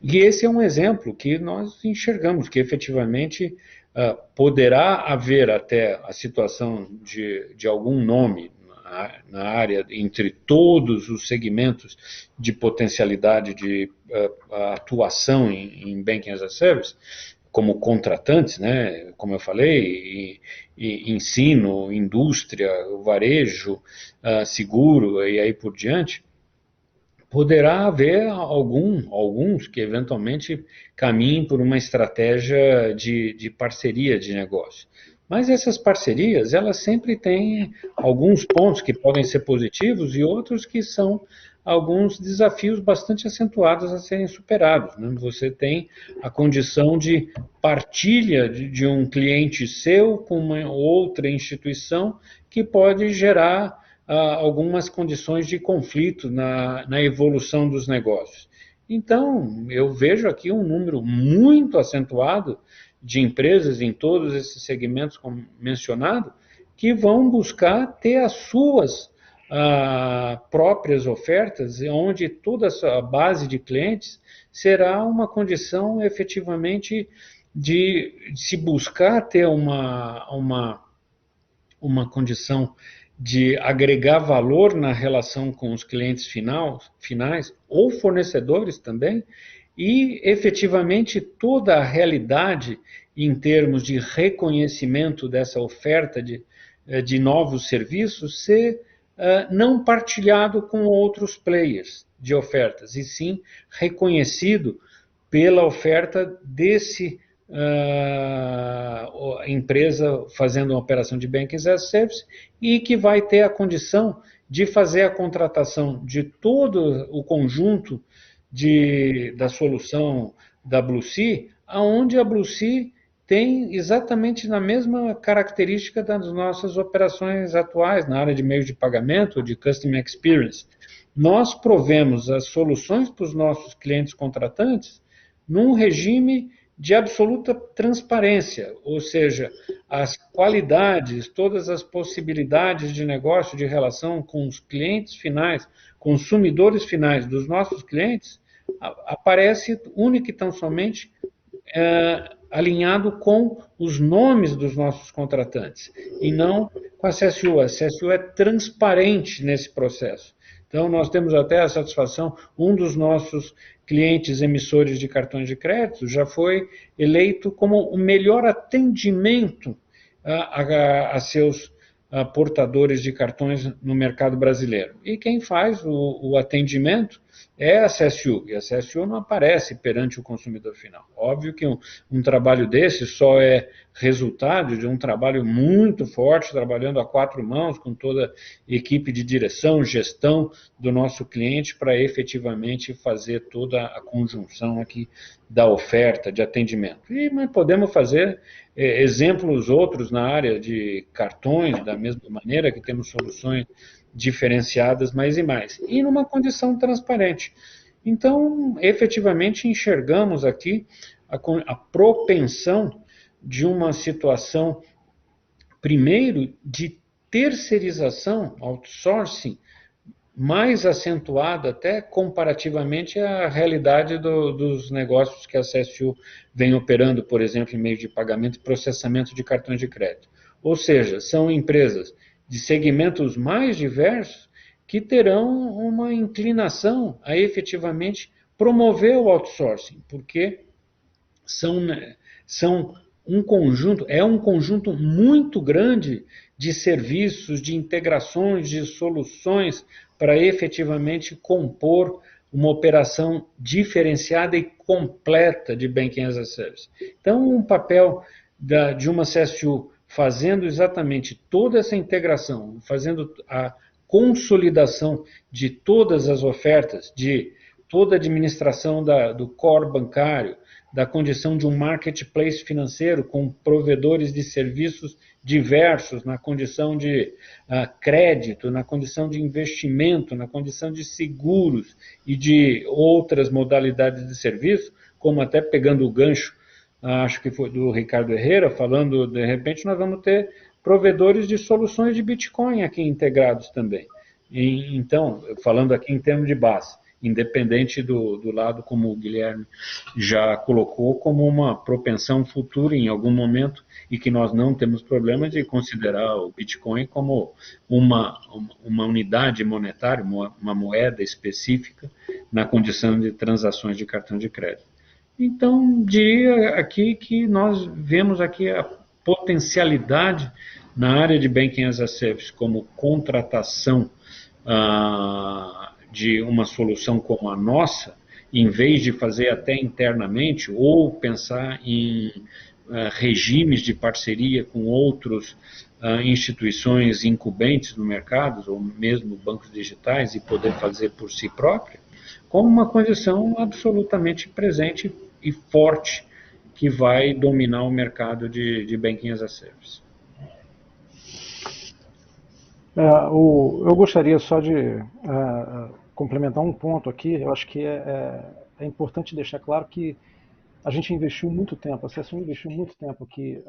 E esse é um exemplo que nós enxergamos, que efetivamente poderá haver até a situação de algum nome na área, entre todos os segmentos de potencialidade de atuação em Banking as a Service, como contratantes, né, como eu falei, e ensino, indústria, varejo, seguro e aí por diante, poderá haver alguns que eventualmente caminhem por uma estratégia de parceria de negócio. Mas essas parcerias, elas sempre têm alguns pontos que podem ser positivos e outros que são alguns desafios bastante acentuados a serem superados, né? Você tem a condição de partilha de um cliente seu com uma outra instituição que pode gerar algumas condições de conflito na evolução dos negócios. Então, eu vejo aqui um número muito acentuado de empresas em todos esses segmentos como mencionado, que vão buscar ter as suas próprias ofertas, onde toda a base de clientes será uma condição efetivamente de se buscar ter uma condição de agregar valor na relação com os clientes finais ou fornecedores também, e efetivamente toda a realidade em termos de reconhecimento dessa oferta de novos serviços ser não partilhado com outros players de ofertas, e sim reconhecido pela oferta desse empresa fazendo uma operação de Banking as a Service e que vai ter a condição de fazer a contratação de todo o conjunto da solução da BlueSea, onde a BlueSea tem exatamente na mesma característica das nossas operações atuais na área de meios de pagamento, de Customer Experience. Nós provemos as soluções para os nossos clientes contratantes num regime de absoluta transparência, ou seja, as qualidades, todas as possibilidades de negócio, de relação com os clientes finais, consumidores finais dos nossos clientes, aparece única e tão somente alinhado com os nomes dos nossos contratantes, e não com a CSU. A CSU é transparente nesse processo. Então, nós temos até a satisfação, um dos nossos clientes emissores de cartões de crédito já foi eleito como o melhor atendimento a seus portadores de cartões no mercado brasileiro. E quem faz o atendimento é a CSU, e a CSU não aparece perante o consumidor final. Óbvio que um trabalho desse só é resultado de um trabalho muito forte, trabalhando a quatro mãos, com toda a equipe de direção, gestão do nosso cliente, para efetivamente fazer toda a conjunção aqui da oferta de atendimento. Mas podemos fazer exemplos outros na área de cartões, da mesma maneira que temos soluções diferenciadas mais e mais, e numa condição transparente. Então, efetivamente, enxergamos aqui a propensão de uma situação, primeiro, de terceirização, outsourcing, mais acentuada até comparativamente à realidade dos negócios que a CSU vem operando, por exemplo, em meio de pagamento e processamento de cartões de crédito. Ou seja, são empresas de segmentos mais diversos que terão uma inclinação a efetivamente promover o outsourcing, porque é um conjunto muito grande de serviços, de integrações, de soluções para efetivamente compor uma operação diferenciada e completa de Banking as a Service. Então, um papel de uma CSU fazendo exatamente toda essa integração, fazendo a consolidação de todas as ofertas, de toda a administração do core bancário, da condição de um marketplace financeiro com provedores de serviços diversos, na condição de crédito, na condição de investimento, na condição de seguros e de outras modalidades de serviço, como até pegando o gancho, acho que foi do Ricardo Herrera, falando, de repente nós vamos ter provedores de soluções de Bitcoin aqui integrados também. Então, falando aqui em termos de base, independente do lado, como o Guilherme já colocou, como uma propensão futura em algum momento, e que nós não temos problema de considerar o Bitcoin como uma unidade monetária, uma moeda específica na condição de transações de cartão de crédito. Então, diria aqui que nós vemos aqui a potencialidade na área de Banking as a Service como contratação de uma solução como a nossa, em vez de fazer até internamente ou pensar em regimes de parceria com outras instituições incumbentes no mercado, ou mesmo bancos digitais, e poder fazer por si própria, como uma condição absolutamente presente e forte que vai dominar o mercado de Banking as a Service. Eu gostaria só de complementar um ponto aqui. Eu acho que é importante deixar claro que a gente investiu muito tempo, a CSU investiu muito tempo aqui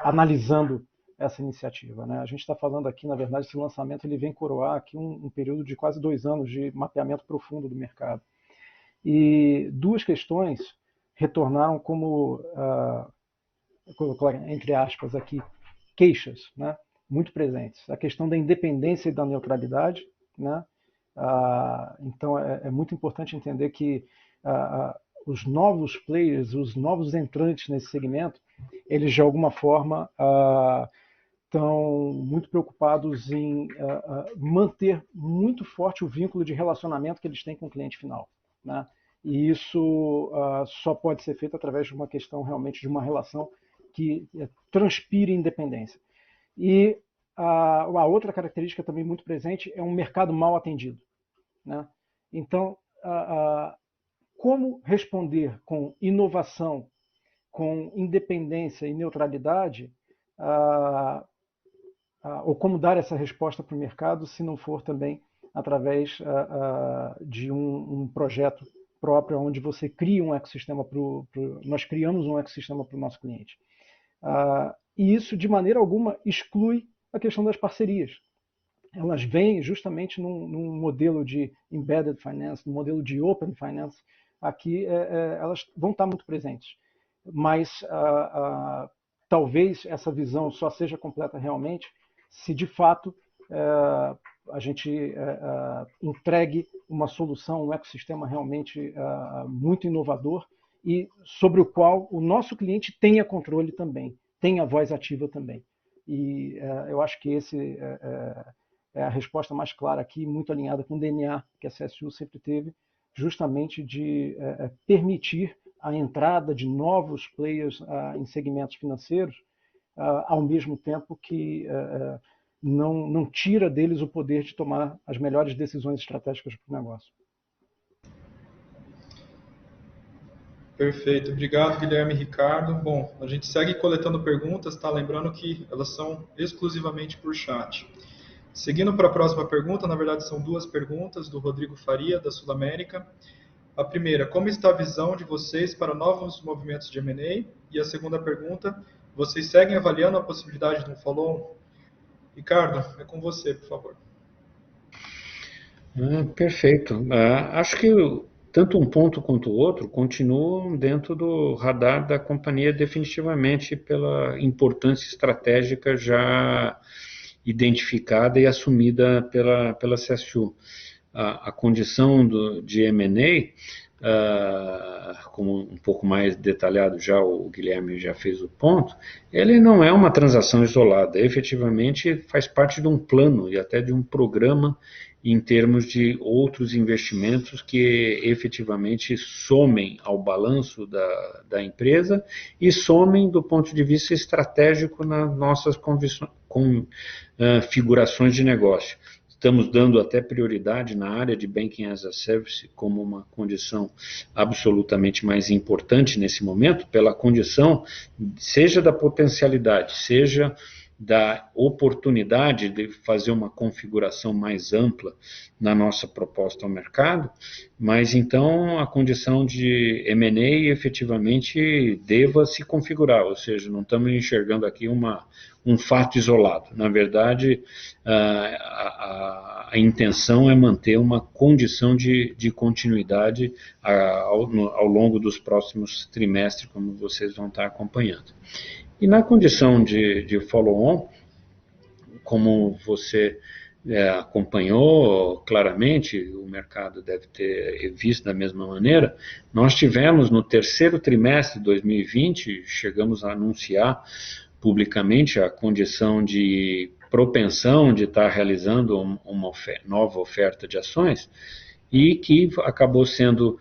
analisando essa iniciativa, né? A gente está falando aqui, na verdade, esse lançamento ele vem coroar aqui um período de quase 2 anos de mapeamento profundo do mercado. E 2 questões retornaram como, entre aspas aqui, queixas, né? Muito presentes. A questão da independência e da neutralidade, né? Então é muito importante entender que os novos players, os novos entrantes nesse segmento, eles de alguma forma estão muito preocupados em manter muito forte o vínculo de relacionamento que eles têm com o cliente final, né? E isso só pode ser feito através de uma questão realmente de uma relação que transpire independência. E a outra característica também muito presente é um mercado mal atendido, né? Então, como responder com inovação, com independência e neutralidade, ou como dar essa resposta para o mercado, se não for também através de um projeto próprio, onde você cria um ecossistema nós criamos um ecossistema para o nosso cliente. E isso, de maneira alguma, exclui a questão das parcerias. Elas vêm justamente num modelo de embedded finance, num modelo de open finance. Aqui elas vão estar muito presentes. Mas talvez essa visão só seja completa realmente se, de fato, a gente entregue uma solução, um ecossistema realmente muito inovador e sobre o qual o nosso cliente tenha controle também, tenha voz ativa também. E eu acho que esse é a resposta mais clara aqui, muito alinhada com o DNA que a CSU sempre teve, justamente de permitir a entrada de novos players em segmentos financeiros, ao mesmo tempo que não tira deles o poder de tomar as melhores decisões estratégicas para o negócio. Perfeito, obrigado Guilherme e Ricardo. Bom, a gente segue coletando perguntas, tá? Lembrando que elas são exclusivamente por chat. Seguindo para a próxima pergunta, na verdade são 2 perguntas do Rodrigo Faria, da Sul América. A primeira, como está a visão de vocês para novos movimentos de M&A? E a segunda pergunta, vocês seguem avaliando a possibilidade de um follow-on? Ricardo, é com você, por favor. Perfeito. Acho que tanto um ponto quanto o outro continuam dentro do radar da companhia definitivamente pela importância estratégica já identificada e assumida pela CSU. A condição de M&A, como um pouco mais detalhado já, o Guilherme já fez o ponto, ele não é uma transação isolada, efetivamente faz parte de um plano e até de um programa em termos de outros investimentos que efetivamente somem ao balanço da empresa e somem do ponto de vista estratégico nas nossas configurações de negócio. Estamos dando até prioridade na área de Banking as a Service como uma condição absolutamente mais importante nesse momento, pela condição, seja da potencialidade, seja da oportunidade de fazer uma configuração mais ampla na nossa proposta ao mercado, mas então a condição de M&A efetivamente deva se configurar, ou seja, não estamos enxergando aqui um fato isolado. Na verdade, a intenção é manter uma condição de continuidade ao longo dos próximos trimestres, como vocês vão estar acompanhando. E na condição de follow-on, como você acompanhou claramente, o mercado deve ter visto da mesma maneira, nós tivemos no terceiro trimestre de 2020, chegamos a anunciar publicamente a condição de propensão de estar realizando uma nova oferta de ações e que acabou sendo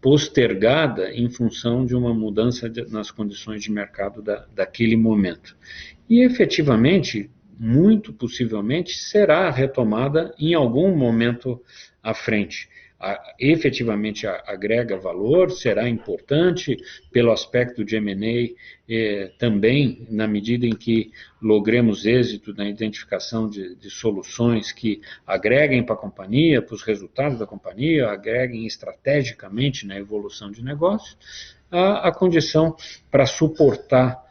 postergada em função de uma mudança nas condições de mercado daquele momento. E efetivamente, muito possivelmente, será retomada em algum momento à frente. Efetivamente agrega valor, será importante pelo aspecto de M&A, também na medida em que logremos êxito na identificação de soluções que agreguem para a companhia, para os resultados da companhia, agreguem estrategicamente na evolução de negócio, a condição para suportar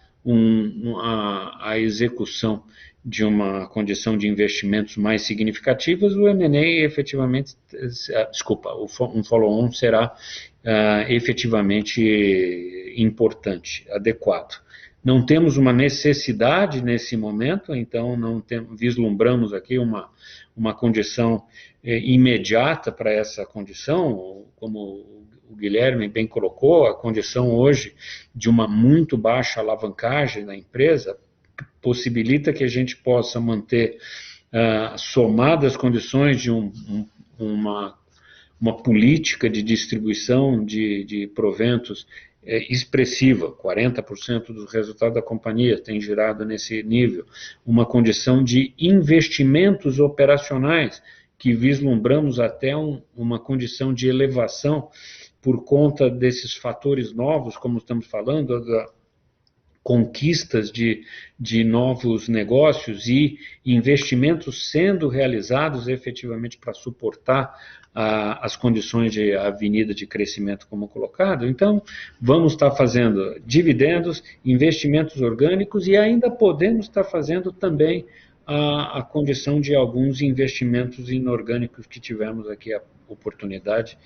a execução de uma condição de investimentos mais significativas, o M&A efetivamente, um follow-on será efetivamente importante, adequado. Não temos uma necessidade nesse momento, então não vislumbramos aqui uma condição imediata para essa condição, como o Guilherme bem colocou, a condição hoje de uma muito baixa alavancagem da empresa possibilita que a gente possa manter somadas condições de uma política de distribuição de proventos expressiva, 40% dos resultados da companhia tem girado nesse nível, uma condição de investimentos operacionais que vislumbramos até uma condição de elevação por conta desses fatores novos, como estamos falando, conquistas de novos negócios e investimentos sendo realizados efetivamente para suportar as condições de avenida de crescimento como colocado. Então, vamos estar fazendo dividendos, investimentos orgânicos e ainda podemos estar fazendo também a condição de alguns investimentos inorgânicos que tivemos aqui a oportunidade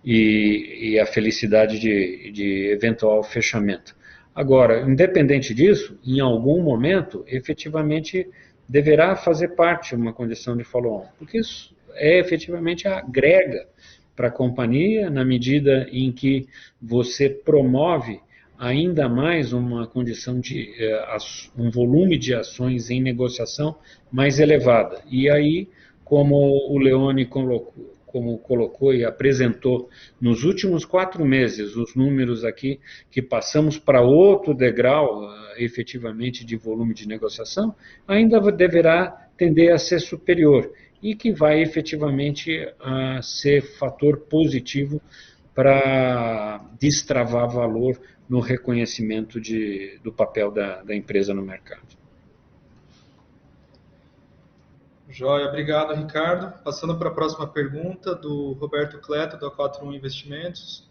e a felicidade de eventual fechamento. Agora, independente disso, em algum momento, efetivamente, deverá fazer parte uma condição de follow-on, porque isso efetivamente agrega para a companhia, na medida em que você promove ainda mais uma condição de um volume de ações em negociação mais elevada. E aí, como o Leone colocou e apresentou nos últimos 4 meses os números aqui, que passamos para outro degrau, efetivamente, de volume de negociação, ainda deverá tender a ser superior e que vai efetivamente ser fator positivo para destravar valor no reconhecimento do papel da empresa no mercado. Joia, obrigado, Ricardo. Passando para a próxima pergunta, do Roberto Cleto, da 41 Investimentos.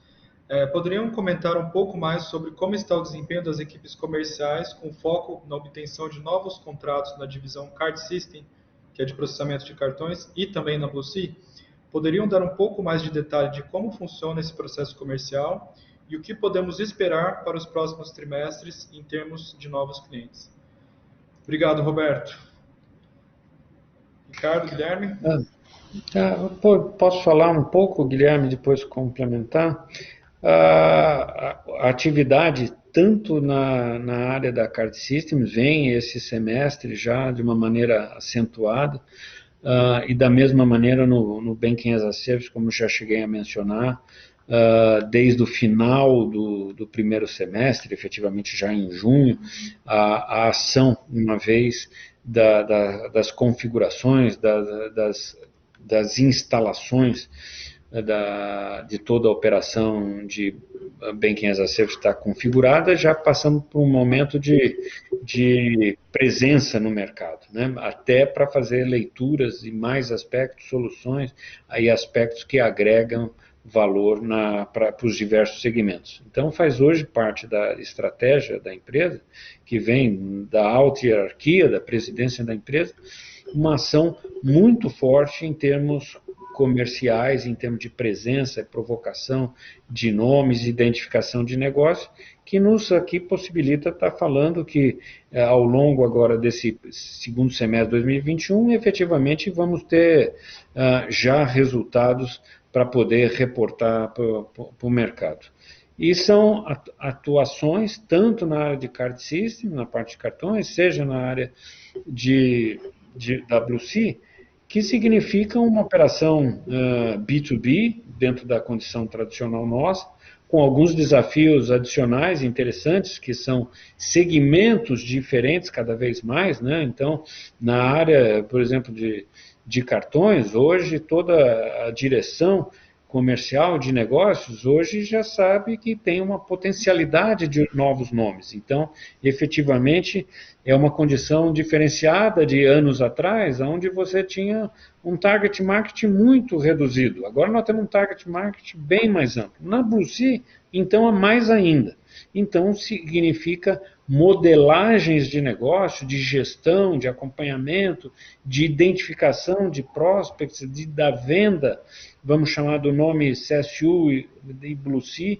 Poderiam comentar um pouco mais sobre como está o desempenho das equipes comerciais com foco na obtenção de novos contratos na divisão Card System, que é de processamento de cartões, e também na BlueSea? Poderiam dar um pouco mais de detalhe de como funciona esse processo comercial e o que podemos esperar para os próximos trimestres em termos de novos clientes? Obrigado, Roberto. Ricardo, Guilherme? Posso falar um pouco, Guilherme, depois complementar? A atividade, tanto na área da Card Systems, vem esse semestre já de uma maneira acentuada. e da mesma maneira no Banking as a Service, como já cheguei a mencionar, desde o final do primeiro semestre, efetivamente já em junho, a ação, uma vez, das configurações, das instalações de toda a operação de Banking as a Service está configurada, já passamos por um momento de presença no mercado, né? Até para fazer leituras e mais aspectos, soluções, aí aspectos que agregam valor para os diversos segmentos. Então, faz hoje parte da estratégia da empresa, que vem da alta hierarquia, da presidência da empresa, uma ação muito forte em termos comerciais, em termos de presença, provocação de nomes, identificação de negócio, que nos aqui possibilita estar falando que ao longo agora desse segundo semestre de 2021, efetivamente vamos ter já resultados para poder reportar para o mercado. E são atuações tanto na área de card system, na parte de cartões, seja na área de WC, que significam uma operação B2B, dentro da condição tradicional nossa, com alguns desafios adicionais interessantes, que são segmentos diferentes cada vez mais, né? Então, na área, por exemplo, de cartões, hoje toda a direção comercial de negócios hoje já sabe que tem uma potencialidade de novos nomes. Então, efetivamente, é uma condição diferenciada de anos atrás, onde você tinha um target market muito reduzido. Agora nós temos um target market bem mais amplo. Na BlueSea, então, é mais ainda. Então, significa modelagens de negócio, de gestão, de acompanhamento, de identificação de prospects, da venda, vamos chamar do nome CSU e BlueSea,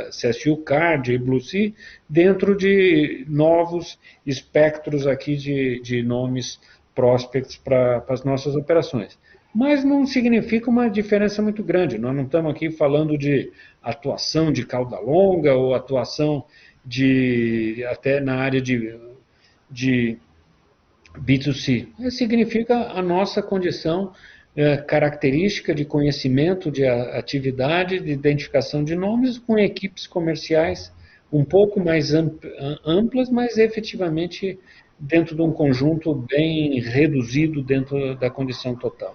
CSU Card e BlueSea, dentro de novos espectros aqui de nomes prospects para as nossas operações. Mas não significa uma diferença muito grande. Nós não estamos aqui falando de atuação de cauda longa ou atuação até na área de B2C. Significa a nossa condição característica de conhecimento, de atividade, de identificação de nomes com equipes comerciais um pouco mais amplas, mas efetivamente dentro de um conjunto bem reduzido dentro da condição total.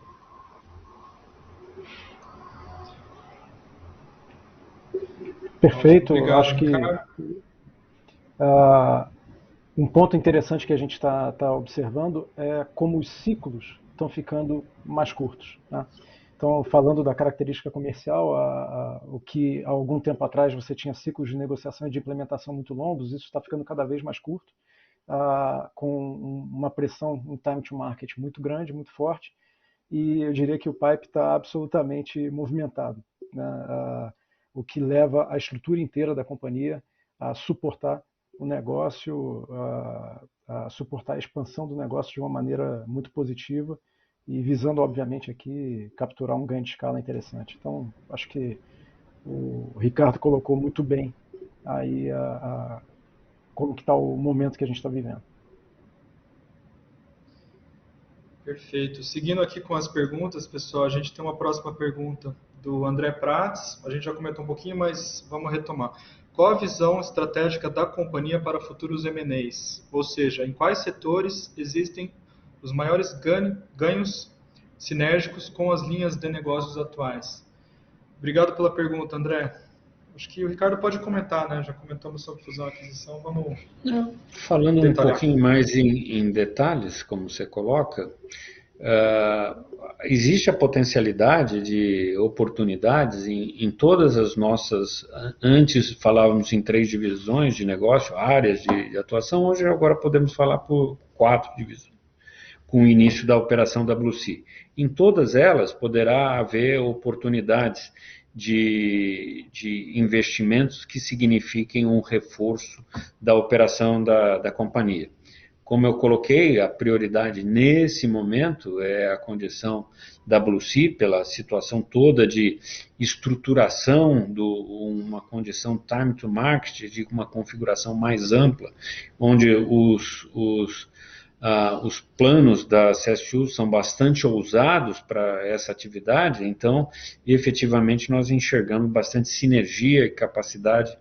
Perfeito. Obrigado, acho que um ponto interessante que a gente está observando é como os ciclos estão ficando mais curtos, né? Então, falando da característica comercial, o que há algum tempo atrás você tinha ciclos de negociação e de implementação muito longos, isso está ficando cada vez mais curto, com uma pressão, um time to market muito grande, muito forte, e eu diria que o pipe está absolutamente movimentado, né? O que leva a estrutura inteira da companhia a suportar o negócio, a suportar a expansão do negócio de uma maneira muito positiva e visando, obviamente, aqui capturar um ganho de escala interessante. Então, acho que o Ricardo colocou muito bem aí como que está o momento que a gente está vivendo. Perfeito. Seguindo aqui com as perguntas, pessoal, a gente tem uma próxima pergunta do André Prats. A gente já comentou um pouquinho, mas vamos retomar. Qual a visão estratégica da companhia para futuros M&As? Ou seja, em quais setores existem os maiores ganhos sinérgicos com as linhas de negócios atuais? Obrigado pela pergunta, André. Acho que o Ricardo pode comentar, né? Já comentamos sobre fusão e aquisição, vamos... Falando um pouquinho mais em detalhes, como você coloca, existe a potencialidade de oportunidades em todas as nossas... Antes falávamos em 3 divisões de negócio, áreas de atuação, hoje agora podemos falar por 4 divisões, com o início da operação da BlueSea. Em todas elas poderá haver oportunidades de investimentos que signifiquem um reforço da operação da companhia. Como eu coloquei, a prioridade nesse momento é a condição da BlueSea, pela situação toda de estruturação, uma condição time to market, de uma configuração mais ampla, onde os planos da CSU são bastante ousados para essa atividade, então, efetivamente, nós enxergamos bastante sinergia e capacidade,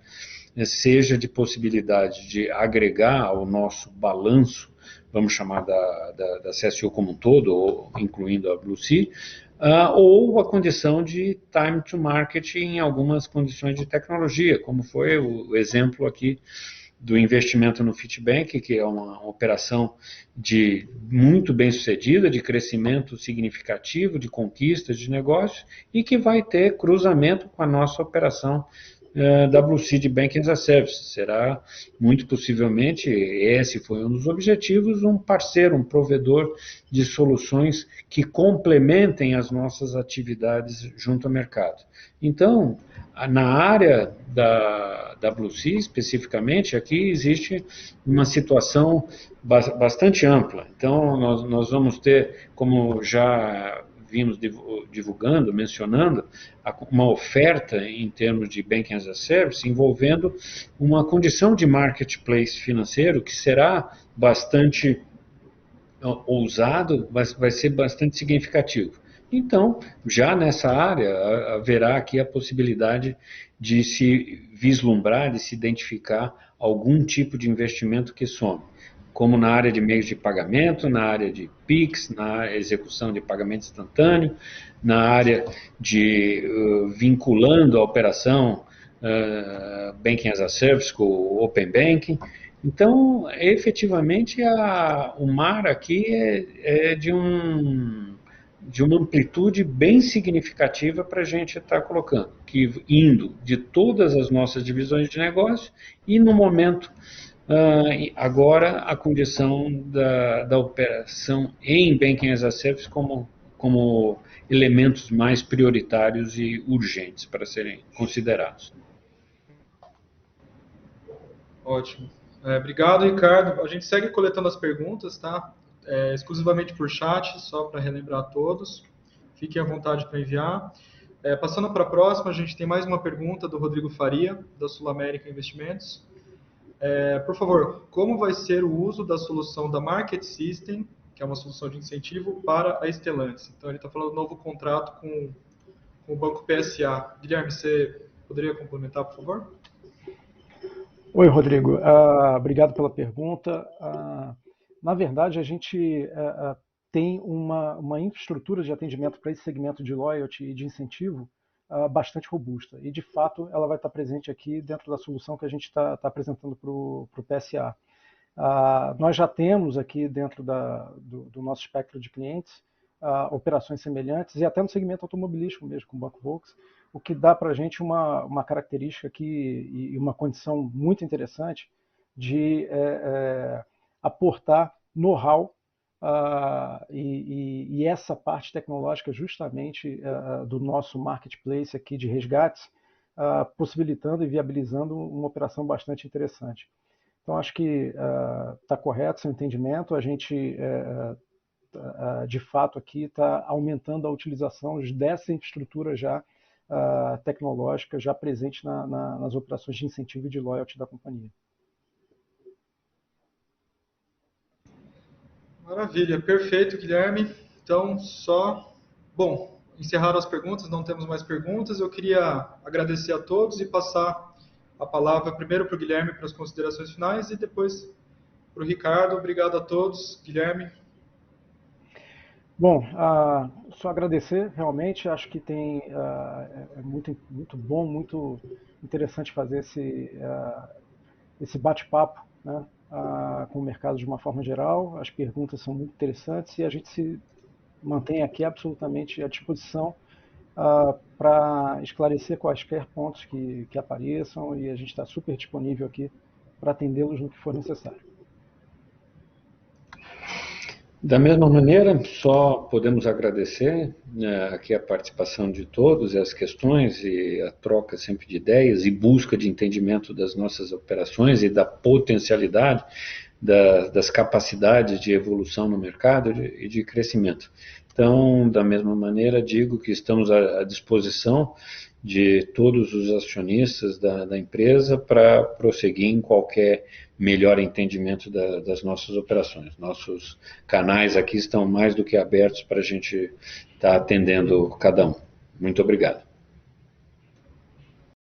seja de possibilidade de agregar ao nosso balanço, vamos chamar da CSU como um todo, ou incluindo a Blue Sea, ou a condição de time to market em algumas condições de tecnologia, como foi o exemplo aqui do investimento no Fitbank, que é uma operação muito bem sucedida, de crescimento significativo, de conquistas de negócio, e que vai ter cruzamento com a nossa operação da Blue Sea Banking as a Service. Será, muito possivelmente, esse foi um dos objetivos, um parceiro, um provedor de soluções que complementem as nossas atividades junto ao mercado. Então, na área da Blue Sea, especificamente, aqui existe uma situação bastante ampla. Então, nós vamos ter, como já vimos divulgando, mencionando, uma oferta em termos de Banking as a Service envolvendo uma condição de marketplace financeiro que será bastante ousado, vai ser bastante significativo. Então, já nessa área, haverá aqui a possibilidade de se vislumbrar, de se identificar algum tipo de investimento que some, como na área de meios de pagamento, na área de PIX, na execução de pagamento instantâneo, na área de vinculando a operação Banking as a Service com o Open Banking. Então, efetivamente, o mar aqui é de uma amplitude bem significativa para a gente estar colocando, que indo de todas as nossas divisões de negócio e no momento agora a condição da operação em Banking as a Service como elementos mais prioritários e urgentes para serem considerados. Ótimo. Obrigado, Ricardo. A gente segue coletando as perguntas, tá? Exclusivamente por chat, só para relembrar a todos. Fiquem à vontade para enviar. Passando para a próxima, a gente tem mais uma pergunta do Rodrigo Faria, da Sul América Investimentos. Por favor, como vai ser o uso da solução da Market System, que é uma solução de incentivo, para a Stellantis? Então, ele está falando do novo contrato com o Banco PSA. Guilherme, você poderia complementar, por favor? Oi, Rodrigo. Obrigado pela pergunta. Na verdade, a gente tem uma infraestrutura de atendimento para esse segmento de loyalty e de incentivo bastante robusta. E, de fato, ela vai estar presente aqui dentro da solução que a gente está apresentando para o PSA. Nós já temos aqui dentro do nosso espectro de clientes operações semelhantes e até no segmento automobilístico mesmo, com o Banco Volks, o que dá para a gente uma característica aqui e uma condição muito interessante de aportar know-how e essa parte tecnológica justamente do nosso marketplace aqui de resgates, possibilitando e viabilizando uma operação bastante interessante. Então, acho que está correto seu entendimento. A gente, de fato, aqui está aumentando a utilização dessa infraestrutura já tecnológica, já presente nas operações de incentivo e de loyalty da companhia. Maravilha, perfeito, Guilherme. Então, encerraram as perguntas, não temos mais perguntas. Eu queria agradecer a todos e passar a palavra primeiro para o Guilherme para as considerações finais e depois para o Ricardo. Obrigado a todos. Guilherme. Bom, só agradecer, realmente, acho que é muito bom, muito interessante fazer esse bate-papo, né, com o mercado de uma forma geral. As perguntas são muito interessantes e a gente se mantém aqui absolutamente à disposição para esclarecer quaisquer pontos que apareçam e a gente está super disponível aqui para atendê-los no que for necessário. Da mesma maneira, só podemos agradecer aqui a participação de todos e as questões e a troca sempre de ideias e busca de entendimento das nossas operações e da potencialidade das capacidades de evolução no mercado e de crescimento. Então, da mesma maneira, digo que estamos à disposição de todos os acionistas da empresa para prosseguir em qualquer melhor entendimento das nossas operações. Nossos canais aqui estão mais do que abertos para a gente estar atendendo cada um. Muito obrigado.